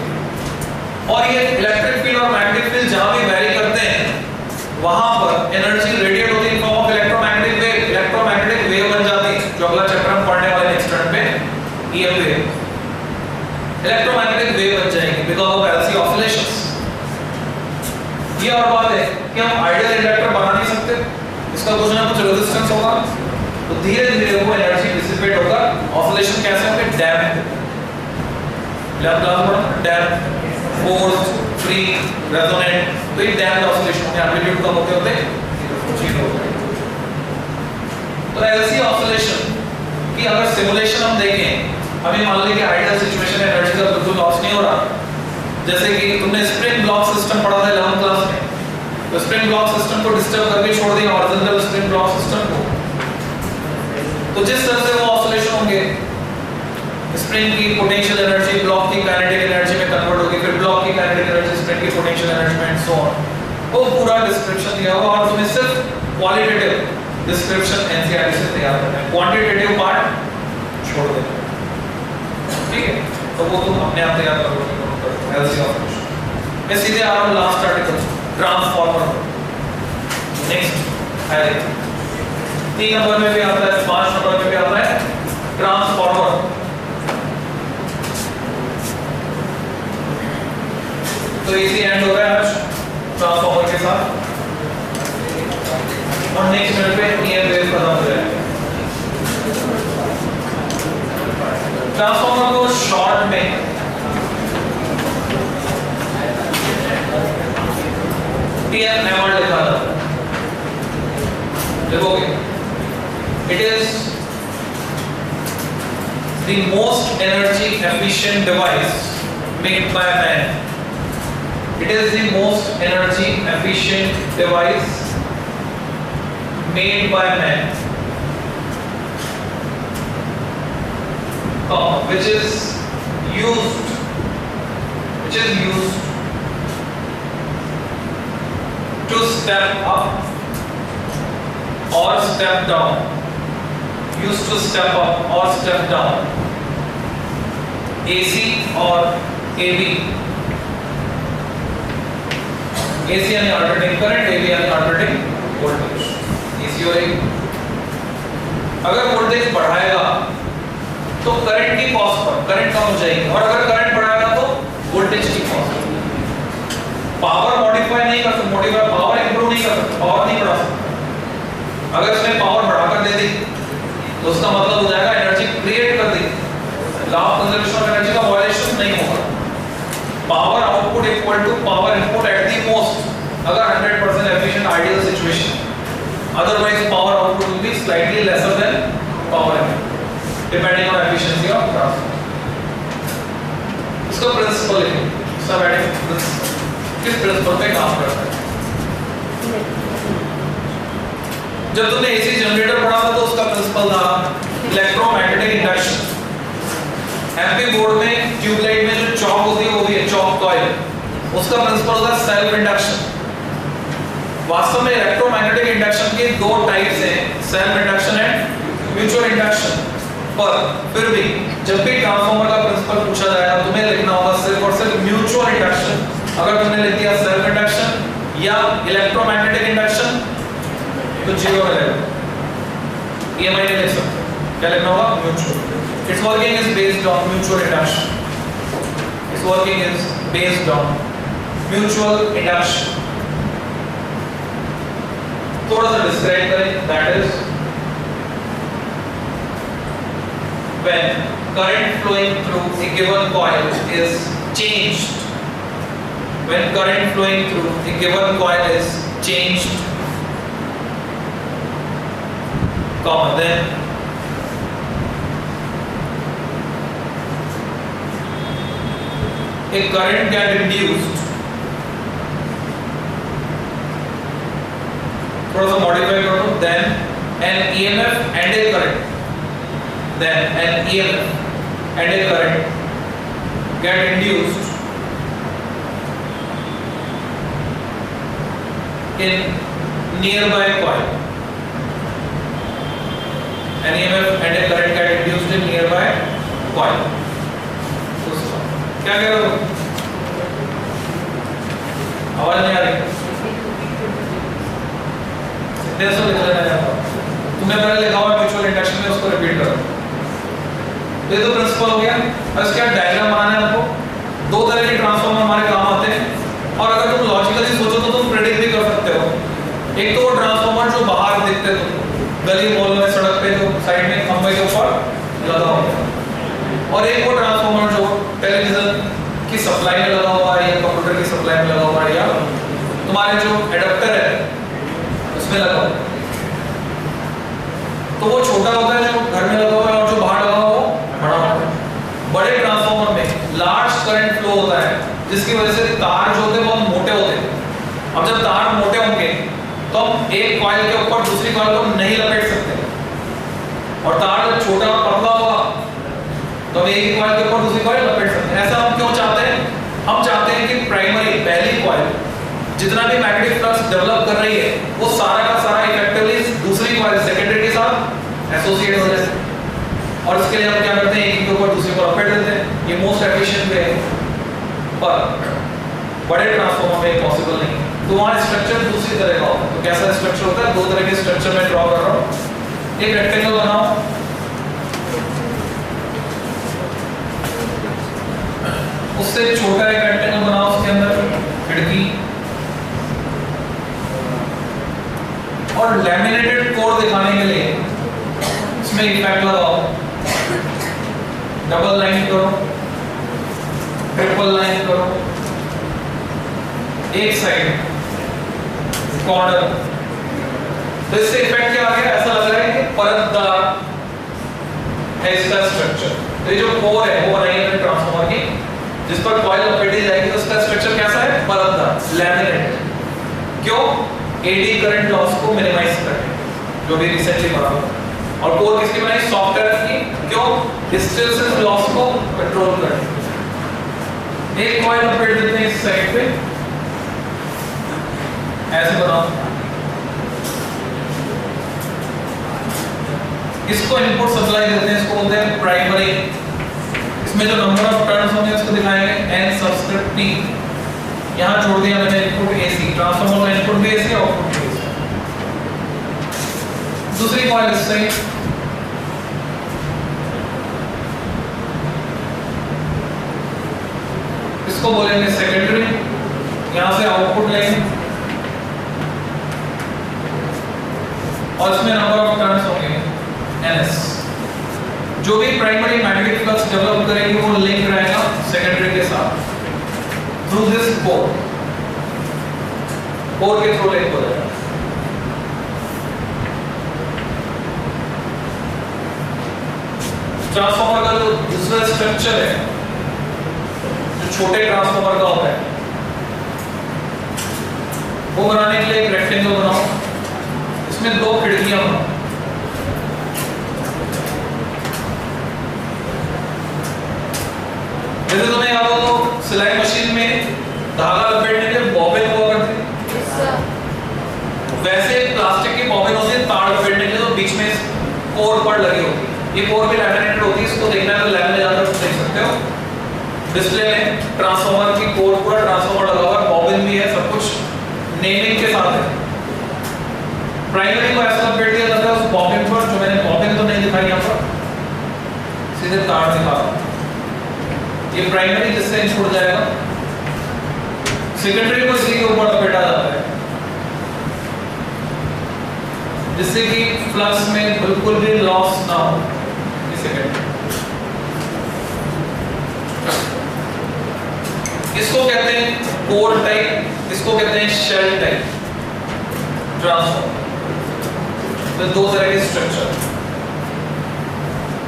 और ये इलेक्ट्रिक फील्ड और मैग्नेटिक फील्ड जहां भी वेरी करते हैं वहां पर एनर्जी रेडिएट होती है in form of electromagnetic wave. Electromagnetic wave बन जाती है जो अगला चैप्टर हम पढ़ने वाले नेक्स्ट टर्न पे, ईएम वेव। इलेक्ट्रोमैग्नेटिक वेव बन जाएंगे बिकॉज ऑफ एलसी ऑसिलेशंस। ये और बात है कि हम आइडियल इंडक्टर बना नहीं सकते, इसका कुछ ना कुछ रेजिस्टेंस होगा, तो धीरे धीरे वो एनर्जी डिसिपेट होगा। ऑसिलेशन कैसे होंगे? डैम्प, डैम्प, फोर्स, फ्री, रेजोनेंट, तो ये डैम्प ऑसिलेशन होंगे। एम्पलीट्यूड कम होते होते 0 हो जाएगा। तो एलसी ऑसिलेशन की अगर सिमुलेशन हम देखें, अभी मान लीजिए कि आइडियल सिचुएशन में एनर्जी का बिल्कुल लॉस नहीं हो रहा, जैसे कि तुमने स्प्रिंग ब्लॉक सिस्टम पढ़ा था 11th क्लास में, तो स्प्रिंग ब्लॉक सिस्टम को डिस्टर्ब करके छोड़ दिया हॉरिजॉन्टल स्प्रिंग ब्लॉक सिस्टम को, तो जिस तरह से वो ऑसिलेशन होंगे, स्प्रिंग की पोटेंशियल एनर्जी ब्लॉक की काइनेटिक एनर्जी में कन्वर्ट होगी, फिर ब्लॉक की काइनेटिक एनर्जी स्प्रिंग की पोटेंशियल एनर्जी में, एंड सो ऑन। वो पूरा डिस्क्रिप्शन दिया हुआ और तुम्हें सिर्फ क्वालिटेटिव डिस्क्रिप्शन एनसीईआरटी से तैयार करना है, क्वांटिटेटिव पार्ट छोड़ देना, ठीक है? तो वो तुम अपने आप तैयार करोगे। एलसी ऑसिलेशन मैं सीधे आ रहा हूं लास्ट आर्टिकल, ट्रांसफार्मर। नेक्स्ट है 3 नंबर में भी आता है, 5 नंबर में भी आता है ट्रांसफार्मर। तो इसी एंड हो रहा है आज ट्रांसफार्मर के साथ, और नेक्स्ट मिनट पे ईएम वेव खत्म हो जाएगा। ट्रांसफार्मर को शॉर्ट में TMR लिखा था, देखोगे, it is the most energy efficient device made by man. It is the most energy efficient device made by man, which is used to step up or step down, used to step up or step down, AC or AB, AC यानी alternating current, AB यानी alternating voltage। AC और AB अगर voltage बढ़ाएगा तो current की cost per current कम हो जाएगी, और अगर करंट बढ़ाएगा तो वोल्टेज की कॉस्ट। पावर मॉडिफाई नहीं कर सकते, मॉडिफाई पावर इंप्रूव नहीं कर सकते, पावर नहीं बढ़ा सकते। अगर इसने पावर बढ़ाकर दे दी तो उसका मतलब हो जाएगा एनर्जी क्रिएट कर दी, law of conservation of energy का वायलेशन नहीं होगा। Power output equal to power input at the most, अगर 100% efficient ideal situation, otherwise power output will be slightly lesser than power input depending on efficiency of transformer. इसका principle है, सब adding किस principal पे काम करता है। जब तुमने एसी जनरेटर पढ़ा था तो उसका प्रिंसिपल था इलेक्ट्रोमैग्नेटिक इंडक्शन। एमपी बोर्ड में ट्यूबलाइट में जो चॉक होती है वो भी है चॉक कॉइल, उसका प्रिंसिपल होता है सेल्फ इंडक्शन। वास्तव में इलेक्ट्रोमैग्नेटिक इंडक्शन के 2 टाइप्स हैं, self induction and mutual induction. पर फिर भी जब भी ट्रांसफार्मर का प्रिंसिपल पूछा जाएगा तुम्हें लिखना होगा सिर्फ और सिर्फ म्यूचुअल इंडक्शन। अगर तुमने लिख दिया सेल्फ इंडक्शन या इलेक्ट्रोमैग्नेटिक इंडक्शन तो 0 रहेगा, ये मैं नहीं लिख सकता। क्या लिखना होगा? Mutual. It's working is based on mutual induction, it's working is based on mutual induction. थोड़ा सा डिस्क्राइब करें, that is when current flowing through a given coil is changed, when current flowing through a given coil is changed, comma, then a current get induced, थोड़ा सा modify करो, then an EMF and a current, then an EMF and a current get induced in nearby coil. An EMF and a current get induced in nearby coil. क्या कह रहे हो? आवाज नहीं आ रही? सिंटेंस लिख लेना है। तुमने पहले लिखा हुआ म्यूचुअल इंडक्शन में, उसको रिपीट करो। ये तो प्रिंसिपल हो गया। अब इसका डायग्राम बनाना है आपको। दो तरह के ट्रांसफार्मर हमारे काम आते हैं, और अगर तुम लॉजिकली सोचो तो तुम प्रेडिक्ट भी कर सकते हो। एक तो वो ट्रांसफार्मर जो बाहर दिखते हैं, गली मोहल्ले में, सड़क पे जो साइड में खंभे के ऊपर लगा हुआ है, और एक वो ट्रांसफार्मर जो टेलीविजन की सप्लाई में लगा हुआ है, या कंप्यूटर की सप्लाई में लगा हुआ है, या तुम्हारे जो एडाप्टर है उसमें लगा हुआ है। तो वो छोटा होता है जो घर में लगा हुआ है, और जो बाहर लगा हुआ है बड़ा होता है। बड़े ट्रांसफार्मर में लार्ज करंट फ्लो होता है, जिसकी वजह से तार जो होते हैं बहुत मोटे होते हैं। अब जब तार मोटे होंगे तो हम एक कॉइल के ऊपर दूसरी कॉइल को नहीं लपेट सकते, और तार जब छोटा और पतला होगा तो हम एक ही कॉइल के ऊपर दूसरी कॉइल लपेट सकते हैं। ऐसा हम क्यों चाहते हैं? हम चाहते हैं कि प्राइमरी, पहली कॉइल जितना भी मैग्नेटिक फ्लक्स डेवलप कर रही है, वो सारा का सारा इफेक्टिवली दूसरी कॉइल सेकेंडरी के साथ एसोसिएट हो जाए। और इसके लिए हम क्या करते हैं? एक के ऊपर दूसरे को लपेट देते हैं। ये मोस्ट एफिशिएंट वे है, पर बड़े ट्रांसफार्मर में पॉसिबल नहीं। तो वहाँ स्ट्रक्चर दूसरी तरह का होता है। तो कैसा स्ट्रक्चर होता है? दो तरह के स्ट्रक्चर में ड्रॉ कर रहा हूँ। एक रेक्टेंगल बनाओ, उससे छोटा एक रेक्टेंगल बनाओ, उसके अंदर खिड़की और लैमिनेटेड कोर दिखाने के लिए इसमें इफेक्ट लगाओ। डबल लाइन करो, ट्रिपल लाइन करो, एक साइड कॉर्नर। तो इससे इफेक्ट क्या आ गया? ऐसा लग रहा है कि परतदार है इसका स्ट्रक्चर। तो ये जो कोर है वो बनाई है ट्रांसफार्मर की, जिस पर कॉइल लपेटी जाएगी, तो उसका स्ट्रक्चर कैसा है? परतदार, लैमिनेटेड। क्यों? एडी करंट लॉस को मिनिमाइज करने, जो भी रिसेंटली पढ़ा हुआ। और कोर किसकी बनाई? सॉफ्टवेयर की। क्यों? हिस्टैरिसीस लॉस को कंट्रोल करने। एक कॉइल लपेट देते हैं इस साइड पे, ऐसे बनाओ। इसको इनपुट सप्लाई देते हैं, इसको बोलते हैं प्राइमरी। इसमें जो नंबर ऑफ टर्न्स होंगे उसको दिखाएंगे n सबस्क्रिप्ट p। यहां छोड़ दिया मैंने इनपुट AC, ट्रांसफार्मर का इनपुट भी AC, आउटपुट भी AC। दूसरी कॉइल इस साइड, इसको बोलेंगे सेकेंडरी। यहां से आउटपुट लेंगे, और इसमें नंबर ऑफ टर्न्स होंगे ns। जो भी प्राइमरी मैग्नेटिक फ्लक्स डेवलप करेगी वो लिंक रहेगा सेकेंडरी के साथ थ्रू दिस कोर के थ्रू लिंक हो जाएगा। ट्रांसफार्मर का जो दूसरा स्ट्रक्चर है, जो छोटे ट्रांसफार्मर का होता है, वो बनाने के लिए एक रेक्टेंगल बनाओ, इसमें दो खिड़कियां बनाओ। जैसे तुम्हें याद हो तो सिलाई मशीन में धागा लपेटने के लिए बॉबिन हुआ करती है, वैसे प्लास्टिक की बॉबिन होती है तार लपेटने के लिए, तो बीच में कोर पर लगी होती है। ये कोर भी लैमिनेटेड होती है, इसको देखना है तो लैब में जाकर देख सकते हो। डिस्प्ले में ट्रांसफार्मर की कोर, पूरा ट्रांसफार्मर लगा हुआ है, बॉबिन भी है, सब कुछ नेमिंग के साथ है। प्राइमरी को ऐसा लपेट दिया जाता है उस बॉबिन पर, जो मैंने बॉबिन तो नहीं दिखाई यहाँ पर, सीधे तार दिखा रहा हूं। ये प्राइमरी जिससे छूट जाएगा, सेकेंडरी को इसी के ऊपर लपेटा जाता है, जिससे कि फ्लक्स में बिल्कुल भी लॉस ना हो। इसको कहते हैं कोर टाइप, इसको कहते हैं शेल टाइप ट्रांसफार्मर। तो दो तरह के स्ट्रक्चर।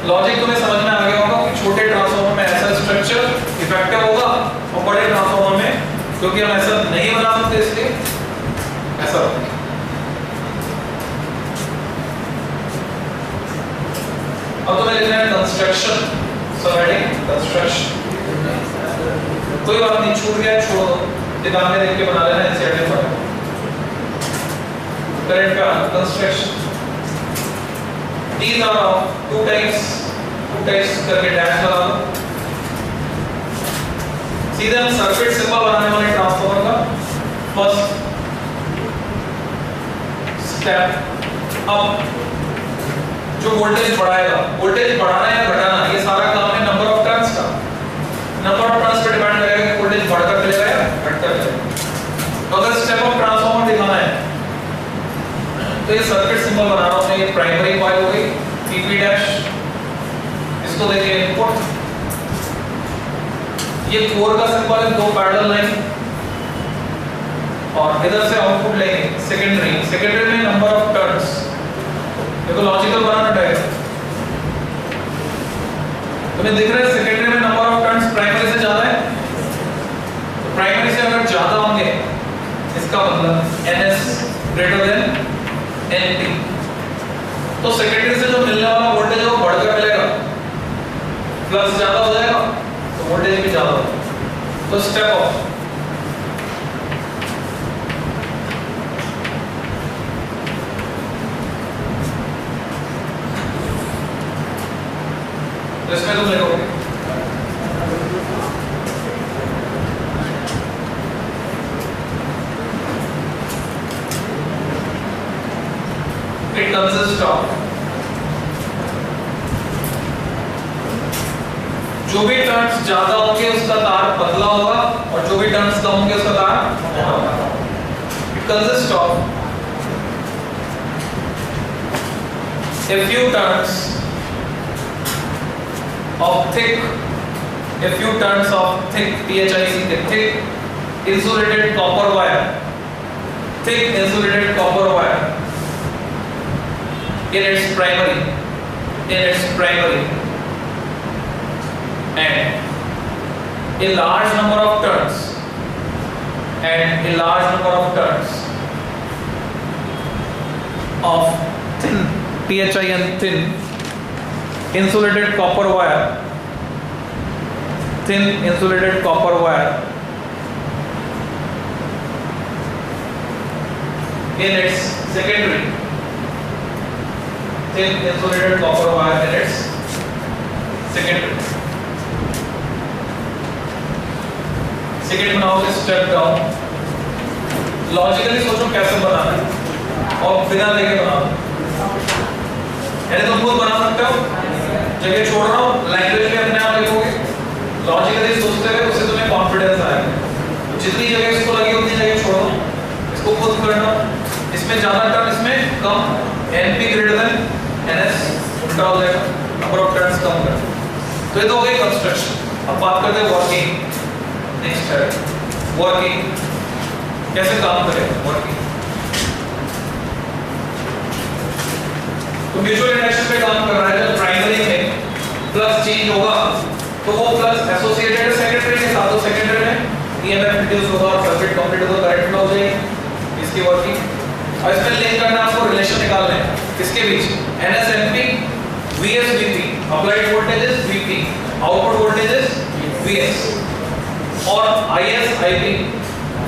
लॉजिक तुम्हें समझ में आ गया होगा कि छोटे ट्रांसफार्मर में ऐसा स्ट्रक्चर इफेक्टिव होगा, और बड़े ट्रांसफार्मर में क्योंकि हम ऐसा नहीं बना सकते इसलिए ऐसा होगा। अब तुम्हें लिखना है कंस्ट्रक्शन, सबहेडिंग कंस्ट्रक्शन। कोई बात नहीं, छूट गया छोड़ दो, किताब में देख के बना लेना, एनसीईआरटी पर। करंट का construction, these are two types करके डैश लगा दो। सीधे हम सर्किट सिंबल बनाने वाले ट्रांसफार्मर का फर्स्ट स्टेप अप, जो वोल्टेज बढ़ाएगा, वोल्टेज बढ़ाना या घटाना, ये सारा काम है नंबर ऑफ टर्न्स का। नंबर ऑफ टर्न्स पे डिपेंड करेगा कि वोल्टेज बढ़कर चलेगा या घटकर चलेगा। तो अगर स्टेप अप ट्रांसफार्मर दिखाना है तो ये सर्किट सिंबल बना रहा हूं मैं, ये प्राइमरी कॉइल हो गई पीपी डैश, इसको देखिए इनपुट, ये कोर का सिंबल है, दो पैरेलल लाइन, और इधर से आउटपुट लेंगे सेकेंडरी। सेकेंडरी में नंबर ऑफ टर्न्स, देखो लॉजिकल बनाना डायग्राम, तुम्हें दिख रहा है सेकेंडरी में नंबर ऑफ टर्न्स प्राइमरी से ज्यादा है, तो प्राइमरी से अगर ज्यादा होंगे इसका मतलब NS ग्रेटर देन NP, तो सेकेंडरी से जो मिलने वाला वोल्टेज है वो बढ़कर मिलेगा, फ्लक्स ज्यादा हो जाएगा तो वोल्टेज भी ज्यादा होगा। तो स्टेप ऑफ, तो इसमें तुम लिखोगे it consists of, जो भी टर्न्स ज्यादा होंगे उसका तार पतला होगा और जो भी टर्न्स कम होंगे उसका तार मोटा होगा। It consists of a few turns of thick, thick insulated copper wire, in its primary, and a large number of turns, of thin, thin insulated copper wire, in its secondary, thin insulated copper wire in its secondary. Second बनाओगे step down, logically सोचो कैसे बनाना है और बिना देखे बनाओ, यानी तुम खुद बना सकते हो, जगह छोड़ रहा हूँ, लैंग्वेज भी अपने आप लिखोगे, लॉजिकली सोचते हुए उससे तुम्हें कॉन्फिडेंस आएगा। जितनी जगह इसको लगी उतनी जगह छोड़ो, इसको खुद करना, इसमें ज्यादा टर्न इसमें कम, NP ग्रेटर देन NS, उल्टा हो जाएगा, नंबर ऑफ टर्न्स कम कर। तो ये तो हो गई कंस्ट्रक्शन। अब बात करते हैं वर्किंग। नेक्स्ट है वर्किंग, कैसे काम करें वर्किंग। तो म्यूचुअल इंडक्शन पे काम कर रहा है, जब प्राइमरी में फ्लक्स चेंज होगा तो वो फ्लक्स एसोसिएटेड है सेकेंडरी के साथ, तो सेकेंडरी में EMF इंड्यूस होगा, सर्किट कंप्लीट होगा, करंट फ्लो हो जाएगी, इसकी वर्किंग। और इसमें लिंक करना, आपको रिलेशन निकालना है किसके बीच, NS NP, VS VP, applied voltage is VP, output voltage is VS, और IS IP,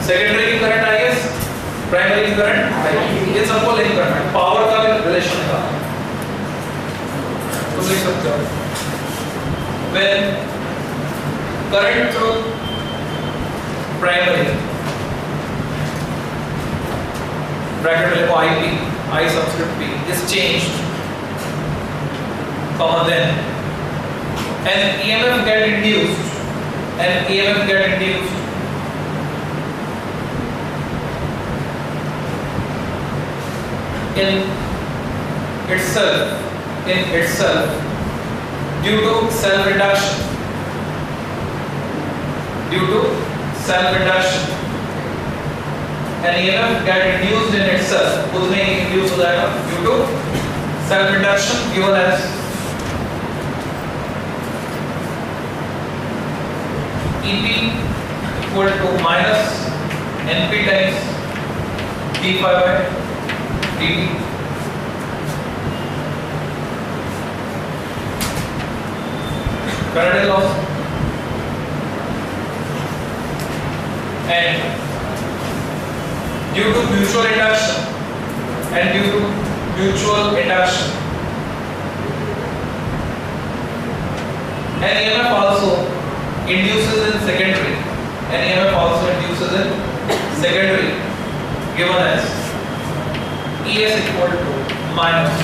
सेकेंडरी की करंट IS, प्राइमरी की करंट IP, ये सबको लिंक करना है, पावर का रिलेशन निकालना है। तुम लिख सकते हो when current through primary, bracket में लिखो IP, I subscript P is changed, comma then an EMF get induced, in itself due to self reduction, an EMF get induced in itself, खुद में ही induce हो जाएगा due to self reduction, given as EP equal to minus NP times d5 by dt. Current loss and due to mutual induction, an EMF also induces in secondary, secondary given as ES equal to minus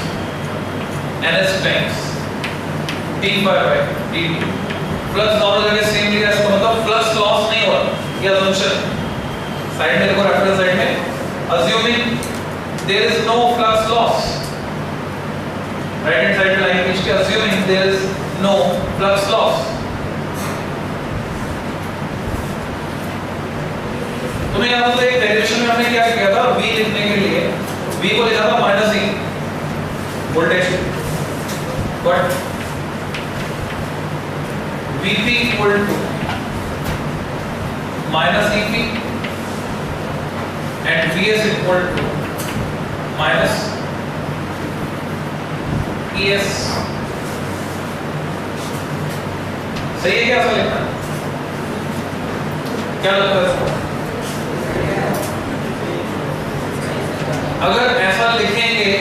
NS times d by dt। Flux दोनों जगह same लिया, इसका मतलब flux loss नहीं हुआ। ये assumption side में देखो, रेफरेंस साइड में assuming there is no flux loss, right hand side line खींच के assuming there is no flux loss। तुम्हें याद होगा एक डेरिवेशन में हमने क्या किया था, V लिखने के लिए V को लिखा था minus E voltage, but Vp equal to minus EP and Vs equal to minus ES। सही है क्या? ऐसा लिखना क्या लगता है इसको? अगर ऐसा लिखेंगे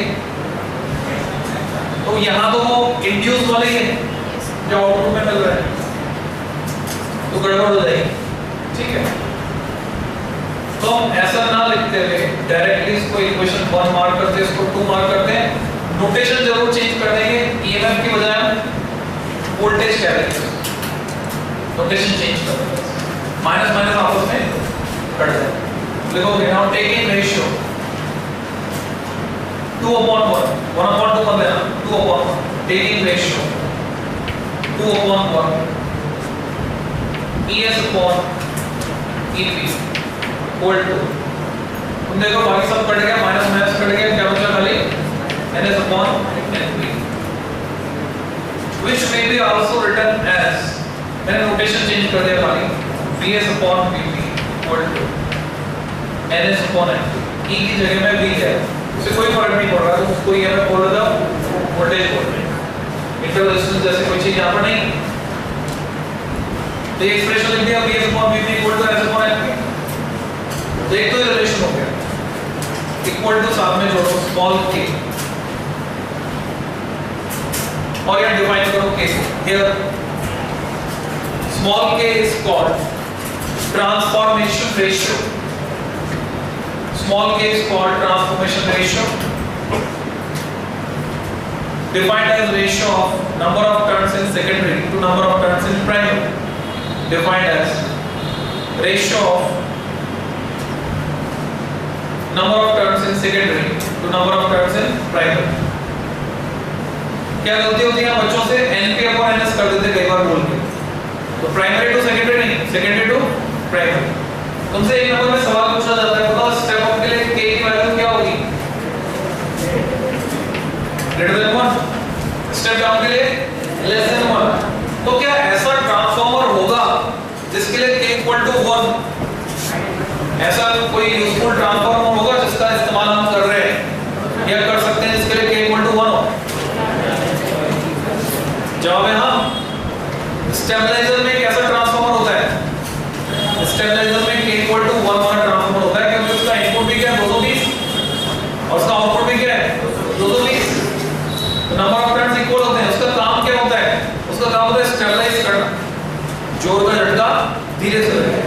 तो यहां तो वो इंड्यूस वाले ही है जो आउटपुट में मिल रहा है, तो गड़बड़ हो जाएगी। ठीक है, तो हम ऐसा ना लिखते हुए डायरेक्टली इसको इक्वेशन 1 मार्क करते हैं, इसको 2 मार्क करते हैं। नोटेशन जरूर चेंज कर देंगे, ईएमएफ की बजाय हम वोल्टेज कह देंगे, नोटेशन चेंज कर देंगे, माइनस माइनस आपस में कट जाए। लिखोगे नाउ टेकिंग रेशियो 2/1, 1/2 कर देना, 2/1, taking ratio 2/1 ES upon EP equal to, तुम देखो बाकी सब कट गया, माइनस माइनस कट गया, क्या बचा खाली NS upon NP, which may be also written as, मैंने नोटेशन चेंज कर दिया खाली, VS upon VP equal to NS upon NP। E की जगह में V है, उससे कोई फर्क नहीं पड़ रहा, तो उसको ये मैं बोल रहा हूँ वोल्टेज बोल रहे हैं, इंटरवल रेजिस्टेंस जैसे कोई चीज यहाँ पर नहीं। तो ये एक्सप्रेशन लिख दिया VS upon VP equal to NS upon NP, तो एक तो रिलेशन हो गया, इक्वल टू साथ में जोड़ो स्मॉल k और यहाँ डिफाइन करो k। Here small k is called transformation ratio, small k is called transformation ratio, defined as ratio of number of turns in secondary to number of turns in primary, defined as ratio of number of turns in secondary to number of turns in primary। क्या गलती होती है बच्चों से, NP upon NS कर देते कई बार बोल के, तो प्राइमरी टू सेकेंडरी नहीं, सेकेंडरी टू प्राइमरी। तुमसे एक नंबर में सवाल पूछा जाता है, बताओ स्टेप अप के लिए k की वैल्यू क्या होगी? ग्रेटर देन 1, स्टेप डाउन के लिए लेस देन 1। तो क्या ऐसा ट्रांसफॉर्मर होगा जिसके लिए k इक्वल टू 1? ऐसा कोई यूजफुल ट्रांसफॉर्मर होगा जिसका इस्तेमाल हम कर रहे हैं या कर सकते हैं जिसके लिए k इक्वल टू 1 हो? जवाब है हाँ। स्टेबलाइजर में कैसा ट्रांसफॉर्मर होता है? स्टेबलाइजर में k इक्वल टू 1 वाला ट्रांसफॉर्मर होता है, क्योंकि उसका इनपुट भी क्या है 220 और उसका आउटपुट भी क्या है 220, तो नंबर ऑफ टर्न्स इक्वल होते हैं। उसका काम क्या होता है? उसका काम होता है स्टेबलाइज करना, जोर का झटका धीरे से देना,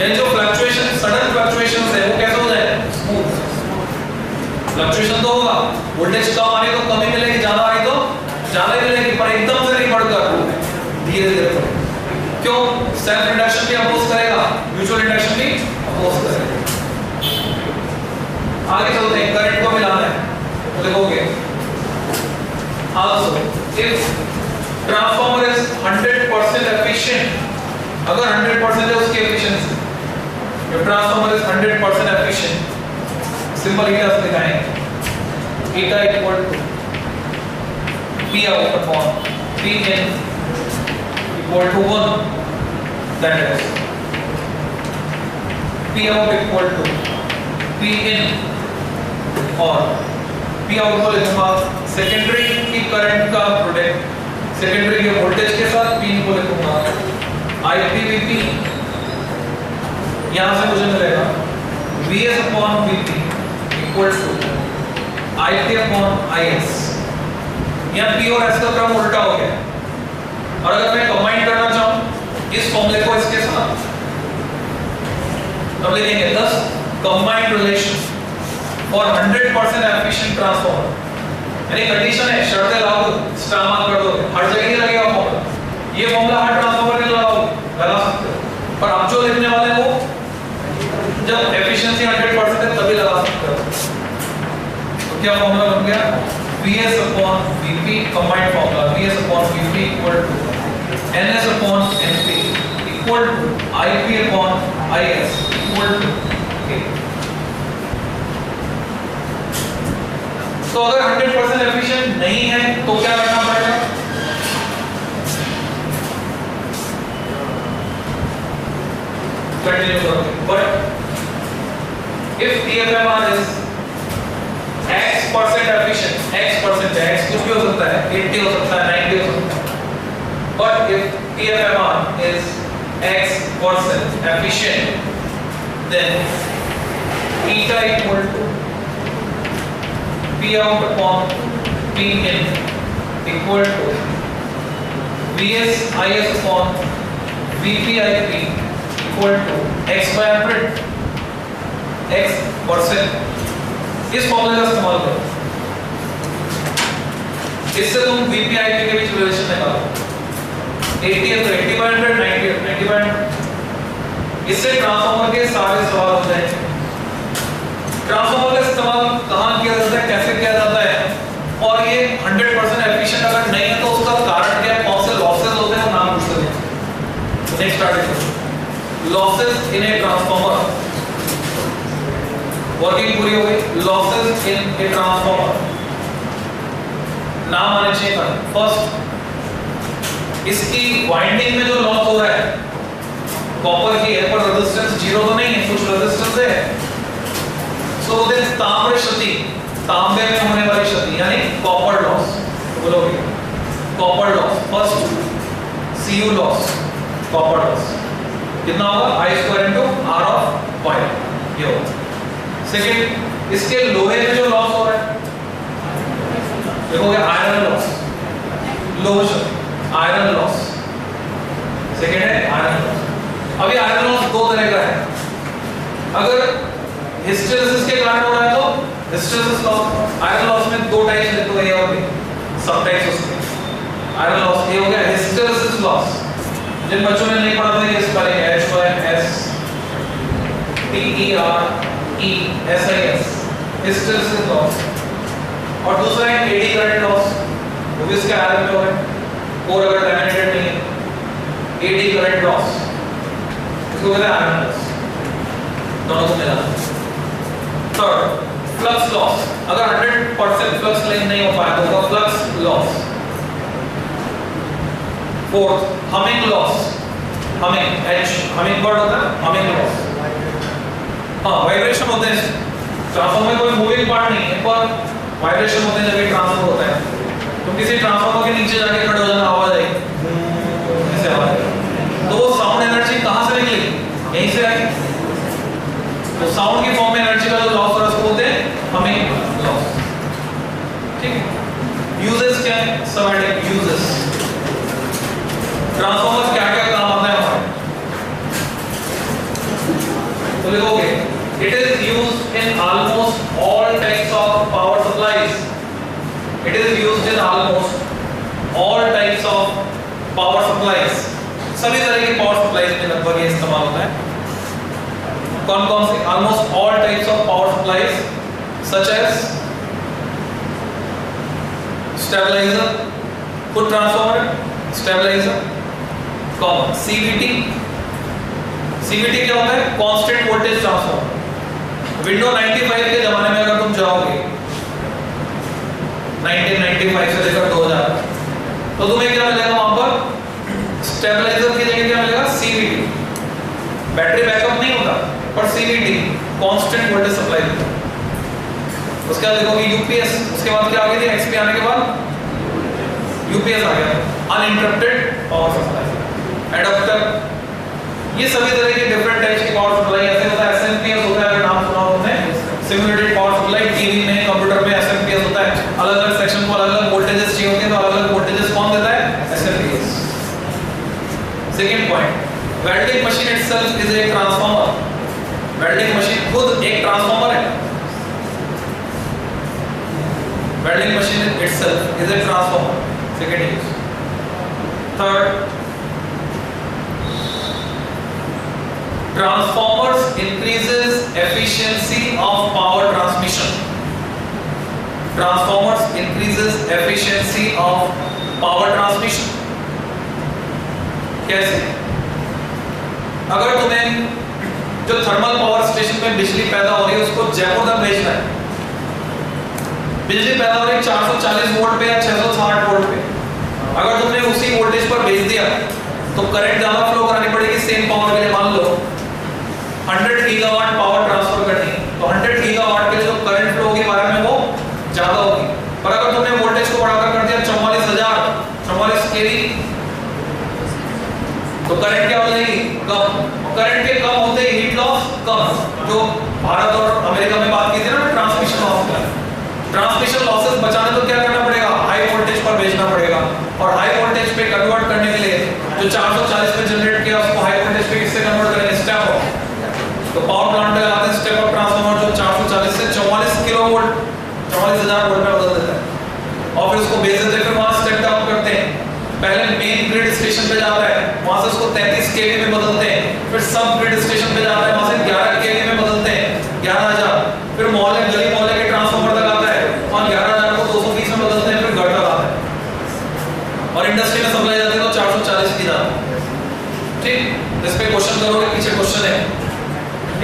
यानी जो फ्लक्चुएशन सडन फ्लक्चुएशंस है वो कैसे हो जाए? स्मूथ। फ्लक्चुएशन तो होगा, वोल्टेज कम आ रही तो कम ही मिलेगी, ज्यादा आ रही तो ज्यादा ही मिलेगी, पर एकदम से नहीं बढ़कर धीरे धीरे। क्यों? सेल्फ इंडक्शन भी अपोज करेगा, म्यूचुअल इंडक्शन भी अपोज करेगा। आगे चलते हैं, करंट को मिलाना है, तो देखोगे also if transformer is 100% efficient, अगर 100% है उसकी efficiency, if transformer is 100% efficient, simple eta से दिखाएंगे, eta equal to P out upon P in equal to 1, that is P out equal to P in, और P out को लिखूंगा secondary की current का प्रोडक्ट, सेकेंडरी के voltage के साथ P in को लिखूंगा IPVP, यहाँ से मुझे मिलेगा VS upon VP equal to IP upon IS। यहाँ P और S का क्रम उल्टा हो गया, और अगर मैं कंबाइन करना चाहूँ इस फॉर्मूले को इसके साथ, तब लिखेंगे thus combined relation for 100% efficient transformer, यानी कंडीशन है, शर्तें लागू, स्टार मार्क कर दो, हर जगह नहीं लगेगा फॉर्मूला, ये फॉर्मूला हर ट्रांसफॉर्मर के लिए लगा सकते हो, पर अब जो लिखने वाले वो जब एफिशिएंसी 100% है तभी लगा सकते हो। तो क्या फॉर्मूला बन गया, Vs upon Vp combined formula, Vs upon Vp equal to Ns upon Np equal to Ip upon Is equal to K। तो अगर 100% एफिशिएंट नहीं है तो क्या करना पड़ेगा, कंटिन्यू करोगे, but if TFMR is X% efficient, X% है, X कुछ भी हो सकता है, 80 हो सकता है, 90 हो सकता है, but if TFMR is X% efficient, then eta equal to P out upon P in equal to Vs Is upon Vp Ip equal to X by 100, X%। इस फॉर्मूले का इस्तेमाल करो, इससे तुम Vp Ip के बीच रिलेशन निकालो, 80 है तो 80 by 100, 90 है 90 by 100। इससे ट्रांसफॉर्मर के सारे सवाल हो जाएंगे। ट्रांसफॉर्मर का इस्तेमाल कहाँ किया जाता है, कैसे किया जाता है, और ये 100% एफिशिएंट अगर नहीं है तो उसका कारण क्या है, कौन से लॉसेस होते हैं वो नाम पूछते हैं। Next article, losses in A transformer, working पूरी हो गई। लॉसेस इन ए ट्रांसफॉर्मर, नाम आने चाहिए। फर्स्ट, इसकी वाइंडिंग में जो लॉस हो रहा है कॉपर की है, पर रेजिस्टेंस जीरो तो नहीं है, कुछ रेजिस्टेंस है, सो देन तांबे क्षति, तांबे में होने वाली क्षति यानी कॉपर लॉस, बोलोगे copper loss. First Cu loss, copper loss कितना होगा, I² into R of Y, ये होगा। सेकंड, इसके लोहे में जो लॉस हो रहा है, देखोगे आयरन लॉस, लोह आयरन लॉस, सेकंड है आयरन लॉस। अभी आयरन लॉस दो तरह का है, अगर हिस्टेरेसिस के कारण हो रहा है तो हिस्टेरेसिस लॉस, आयरन लॉस में दो टाइप्स है, तो ए और बी, सब टाइप्स उसके। आयरन लॉस ये हो गया हिस्टेरेसिस लॉस, जिन बच्चों ने नहीं पढ़ा था ये स्पेलिंग HYSTERESIS, हिस्टेरेसिस लॉस। और दूसरा है एडी करंट लॉस, वो भी इसके आयरन में हो रहा है, और अगर लैमिनेटेड नहीं है, एडी करंट लॉस, इसको कहते हैं आयरन लॉस, दोनों को मिला। थर्ड, फ्लक्स लॉस, अगर 100% फ्लक्स लाइन नहीं हो पाया तो होगा flux loss. Fourth, humming loss, humming humming bird होता है, हमिंग लॉस। हाँ, वाइब्रेशन होते हैं ट्रांसफॉर्मर में, कोई मूविंग पार्ट नहीं है पर वाइब्रेशन होते हैं जब ये ट्रांसफर होता है। तो किसी ट्रांसफॉर्मर के नीचे जाके खड़े हो जाना, आवाज आएगी, ऐसे आवाज आएगी, तो वो साउंड एनर्जी कहाँ से निकलेगी, यहीं से आएगी। तो साउंड की फॉर्म में एनर्जी का जो लॉस हो रहा है उसको बोलते हैं हमिंग लॉस। ठीक है, यूजेस क्या है, सब यूजेस, ट्रांसफॉर्मर क्या क्या काम आता है हमारे, तो लिखोगे it is used in almost all types of power supplies, it is used in almost all types of power supplies, सभी तरह की पावर सप्लाईज में लगभग ये इस्तेमाल होता है। कौन कौन से, almost all types of power supplies such as stabiliser, foot transformer, stabiliser, common CVT। CVT क्या होता है, कांस्टेंट वोल्टेज ट्रांसफॉर्मर। विंडो 95 के जमाने में अगर तुम जाओगे 1995 से लेकर 2000, तो तुम्हें क्या मिलेगा वहां पर, स्टेबलाइजर की जगह क्या मिलेगा, CVT। बैटरी बैकअप नहीं होता पर CVT, कांस्टेंट वोल्टेज सप्लाई। उसके बाद देखोगे UPS, उसके बाद क्या आ गई थी, XP आने के बाद UPS आ गया, अनइंटरप्टेड पावर सप्लाई। एडाप्टर, ये सभी तरह के डिफरेंट टाइप्स की पावर सप्लाई, ऐसे होता है SMPS होता है, अगर नाम सुना होता है, सिम्युलेटेड पावर सप्लाई। टीवी में, कंप्यूटर में SMPS होता है, अलग अलग सेक्शन को अलग अलग वोल्टेजेस चाहिए होते हैं, तो अलग अलग वोल्टेजेस कौन देता है, SMPS। Second point, welding machine itself is a transformer. Welding machine खुद एक ट्रांसफॉर्मर है। Welding machine itself is a transformer. Second use. Third, transformers increases efficiency of power transmission. Transformers increases efficiency of power transmission. कैसे? अगर तुम्हें जो thermal power station में बिजली पैदा हो रही है उसको जयपुर तक भेजना है, बिजली पैदा हो रही है 440 वोल्ट पे या 660 वोल्ट पे, अगर तुमने उसी वोल्टेज पर भेज दिया तो करंट ज्यादा फ्लो करानी पड़ेगी सेम पावर के लिए। मान लो 100 गीगावाट पावर ट्रांसफर करनी है तो 100 गीगावाट के लिए जो करंट फ्लो होगी वायर में वो ज्यादा होगी। पर अगर तुमने वोल्टेज को बढ़ाकर कर दिया 44,000 केवी तो करंट क्या हो जाएगी? कम। करंट के कम होते ही हीट लॉस कम। जो भारत और अमेरिका में बात की थी ना ट्रांसमिशन लॉस का, ट्रांसमिशन लॉसेस बचाने तो क्या करना पड़ेगा? हाई वोल्टेज पर भेजना पड़ेगा। और हाई वोल्टेज पे कन्वर्ट करने के लिए जो 440 पे जनरेट किया उसको हाई वोल्टेज पे किससे कन्वर्ट करेंगे? Step up. तो पावर प्लांट में लगाते हैं स्टेप अप ट्रांसफार्मर जो 440 से 44 किलोवोल्ट 44,000 वोल्ट में बदल देता है और फिर उसको भेज देते हैं। फिर वहां स्टेप डाउन करते हैं, पहले मेन ग्रिड स्टेशन पे जाता है, वहां से उसको 33 केवी में बदलते हैं, फिर सब ग्रिड स्टेशन पे जाता है, वहां से 11 केवी में बदलते हैं 11,000, फिर मोहल्ले गली मोहल्ले के ट्रांसफार्मर तक आता है, वहां 11,000 को 220 में बदलते हैं, फिर घर तक आता है और इंडस्ट्री में सप्लाई जाती है तो 440 की जाती है। ठीक, इस पे क्वेश्चन करोगे, पीछे क्वेश्चन है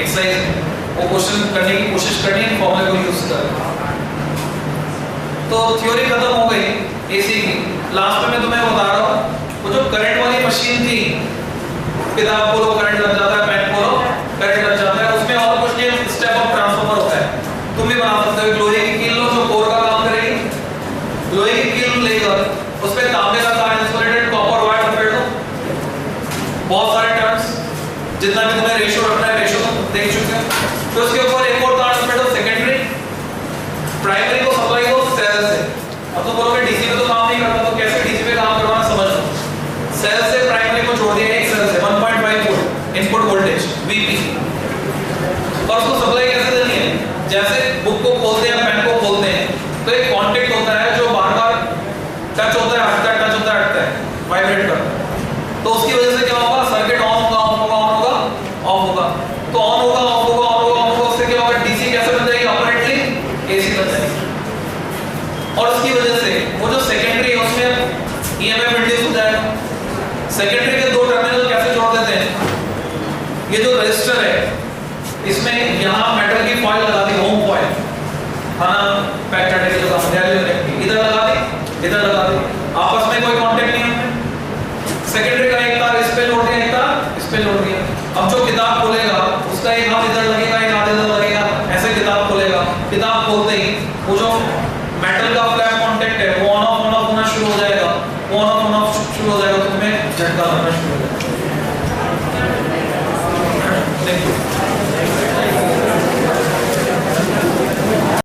एक्सरसाइज में, वो क्वेश्चन करने की कोशिश करनी है, फॉर्मूले को यूज कर। तो थ्योरी खत्म हो गई एसी की। लास्ट में मैं तुम्हें बता रहा हूँ वो जो करंट वाली मशीन थी, किताब खोलो करंट लग जाता है, पेन खोलो करंट लग जाता है, उसमें और कुछ नहीं स्टेप अप ट्रांसफार्मर होता है। तुम भी बना सकते हो। लोहे की कील लो जो कोर का काम करेगी, लोहे की कील लेकर उस पे तांबे का तार इंसुलेटेड कॉपर वायर लपेट दो, बहुत सारे टर्न्स, जितना भी तुम्हें रेशियो रखना है रेशियो तुम देख चुके हो। फिर उसके ऊपर एक और तार लपेटो, सेकेंडरी प्राइमरी को सप्लाई दो सेल से। अब तो बोलोगे डीसी में तो काम नहीं करता, तो कैसे डीसी पे काम करवाना समझ लो। सेल से प्राइमरी को जोड़ दिया एक सेल से 1.5 वोल्ट इनपुट वोल्टेज वीपी, और उसको सप्लाई कैसे देनी है? जैसे बुक को खोलते हैं पेन को खोलते हैं तो एक कांटेक्ट होता है जो बार-बार टच होता है, हटता है, टच होता है, हटता है, वाइब्रेट करता है। तो उसकी वजह से क्या होगा? सर्किट ऑन होगा, ऑफ होगा, ऑन होगा, ऑफ होगा। तो ऑन होगा, ऑफ होगा, ऑन होगा, ऑफ होगा, उससे क्या होगा? डीसी कैसे बन जाएगी? अपरेंटली एसी बन जाएगी। और उसकी वजह से वो जो सेकेंडरी है उसमें ईएमएफ इंड्यूस हो जाएगा। सेकेंडरी के दो टर्मिनल कैसे जोड़ देते हैं? ये जो रजिस्टर है इसमें यहाँ मेटल की फॉइल लगा दी, होम फॉइल, खाना पैक करने के लिए इधर लगा दी, इधर लगा दी, आपस में कोई कांटेक्ट नहीं है। सेकेंडरी का एक तार इस पे जोड़ दिया, एक तार इस पे जोड़ दिया। अब जो किताब खोलेगा उसका एक हाथ इधर लगेगा, एक हाथ इधर लगेगा, ऐसे किताब खोलेगा। किताब खोलते ही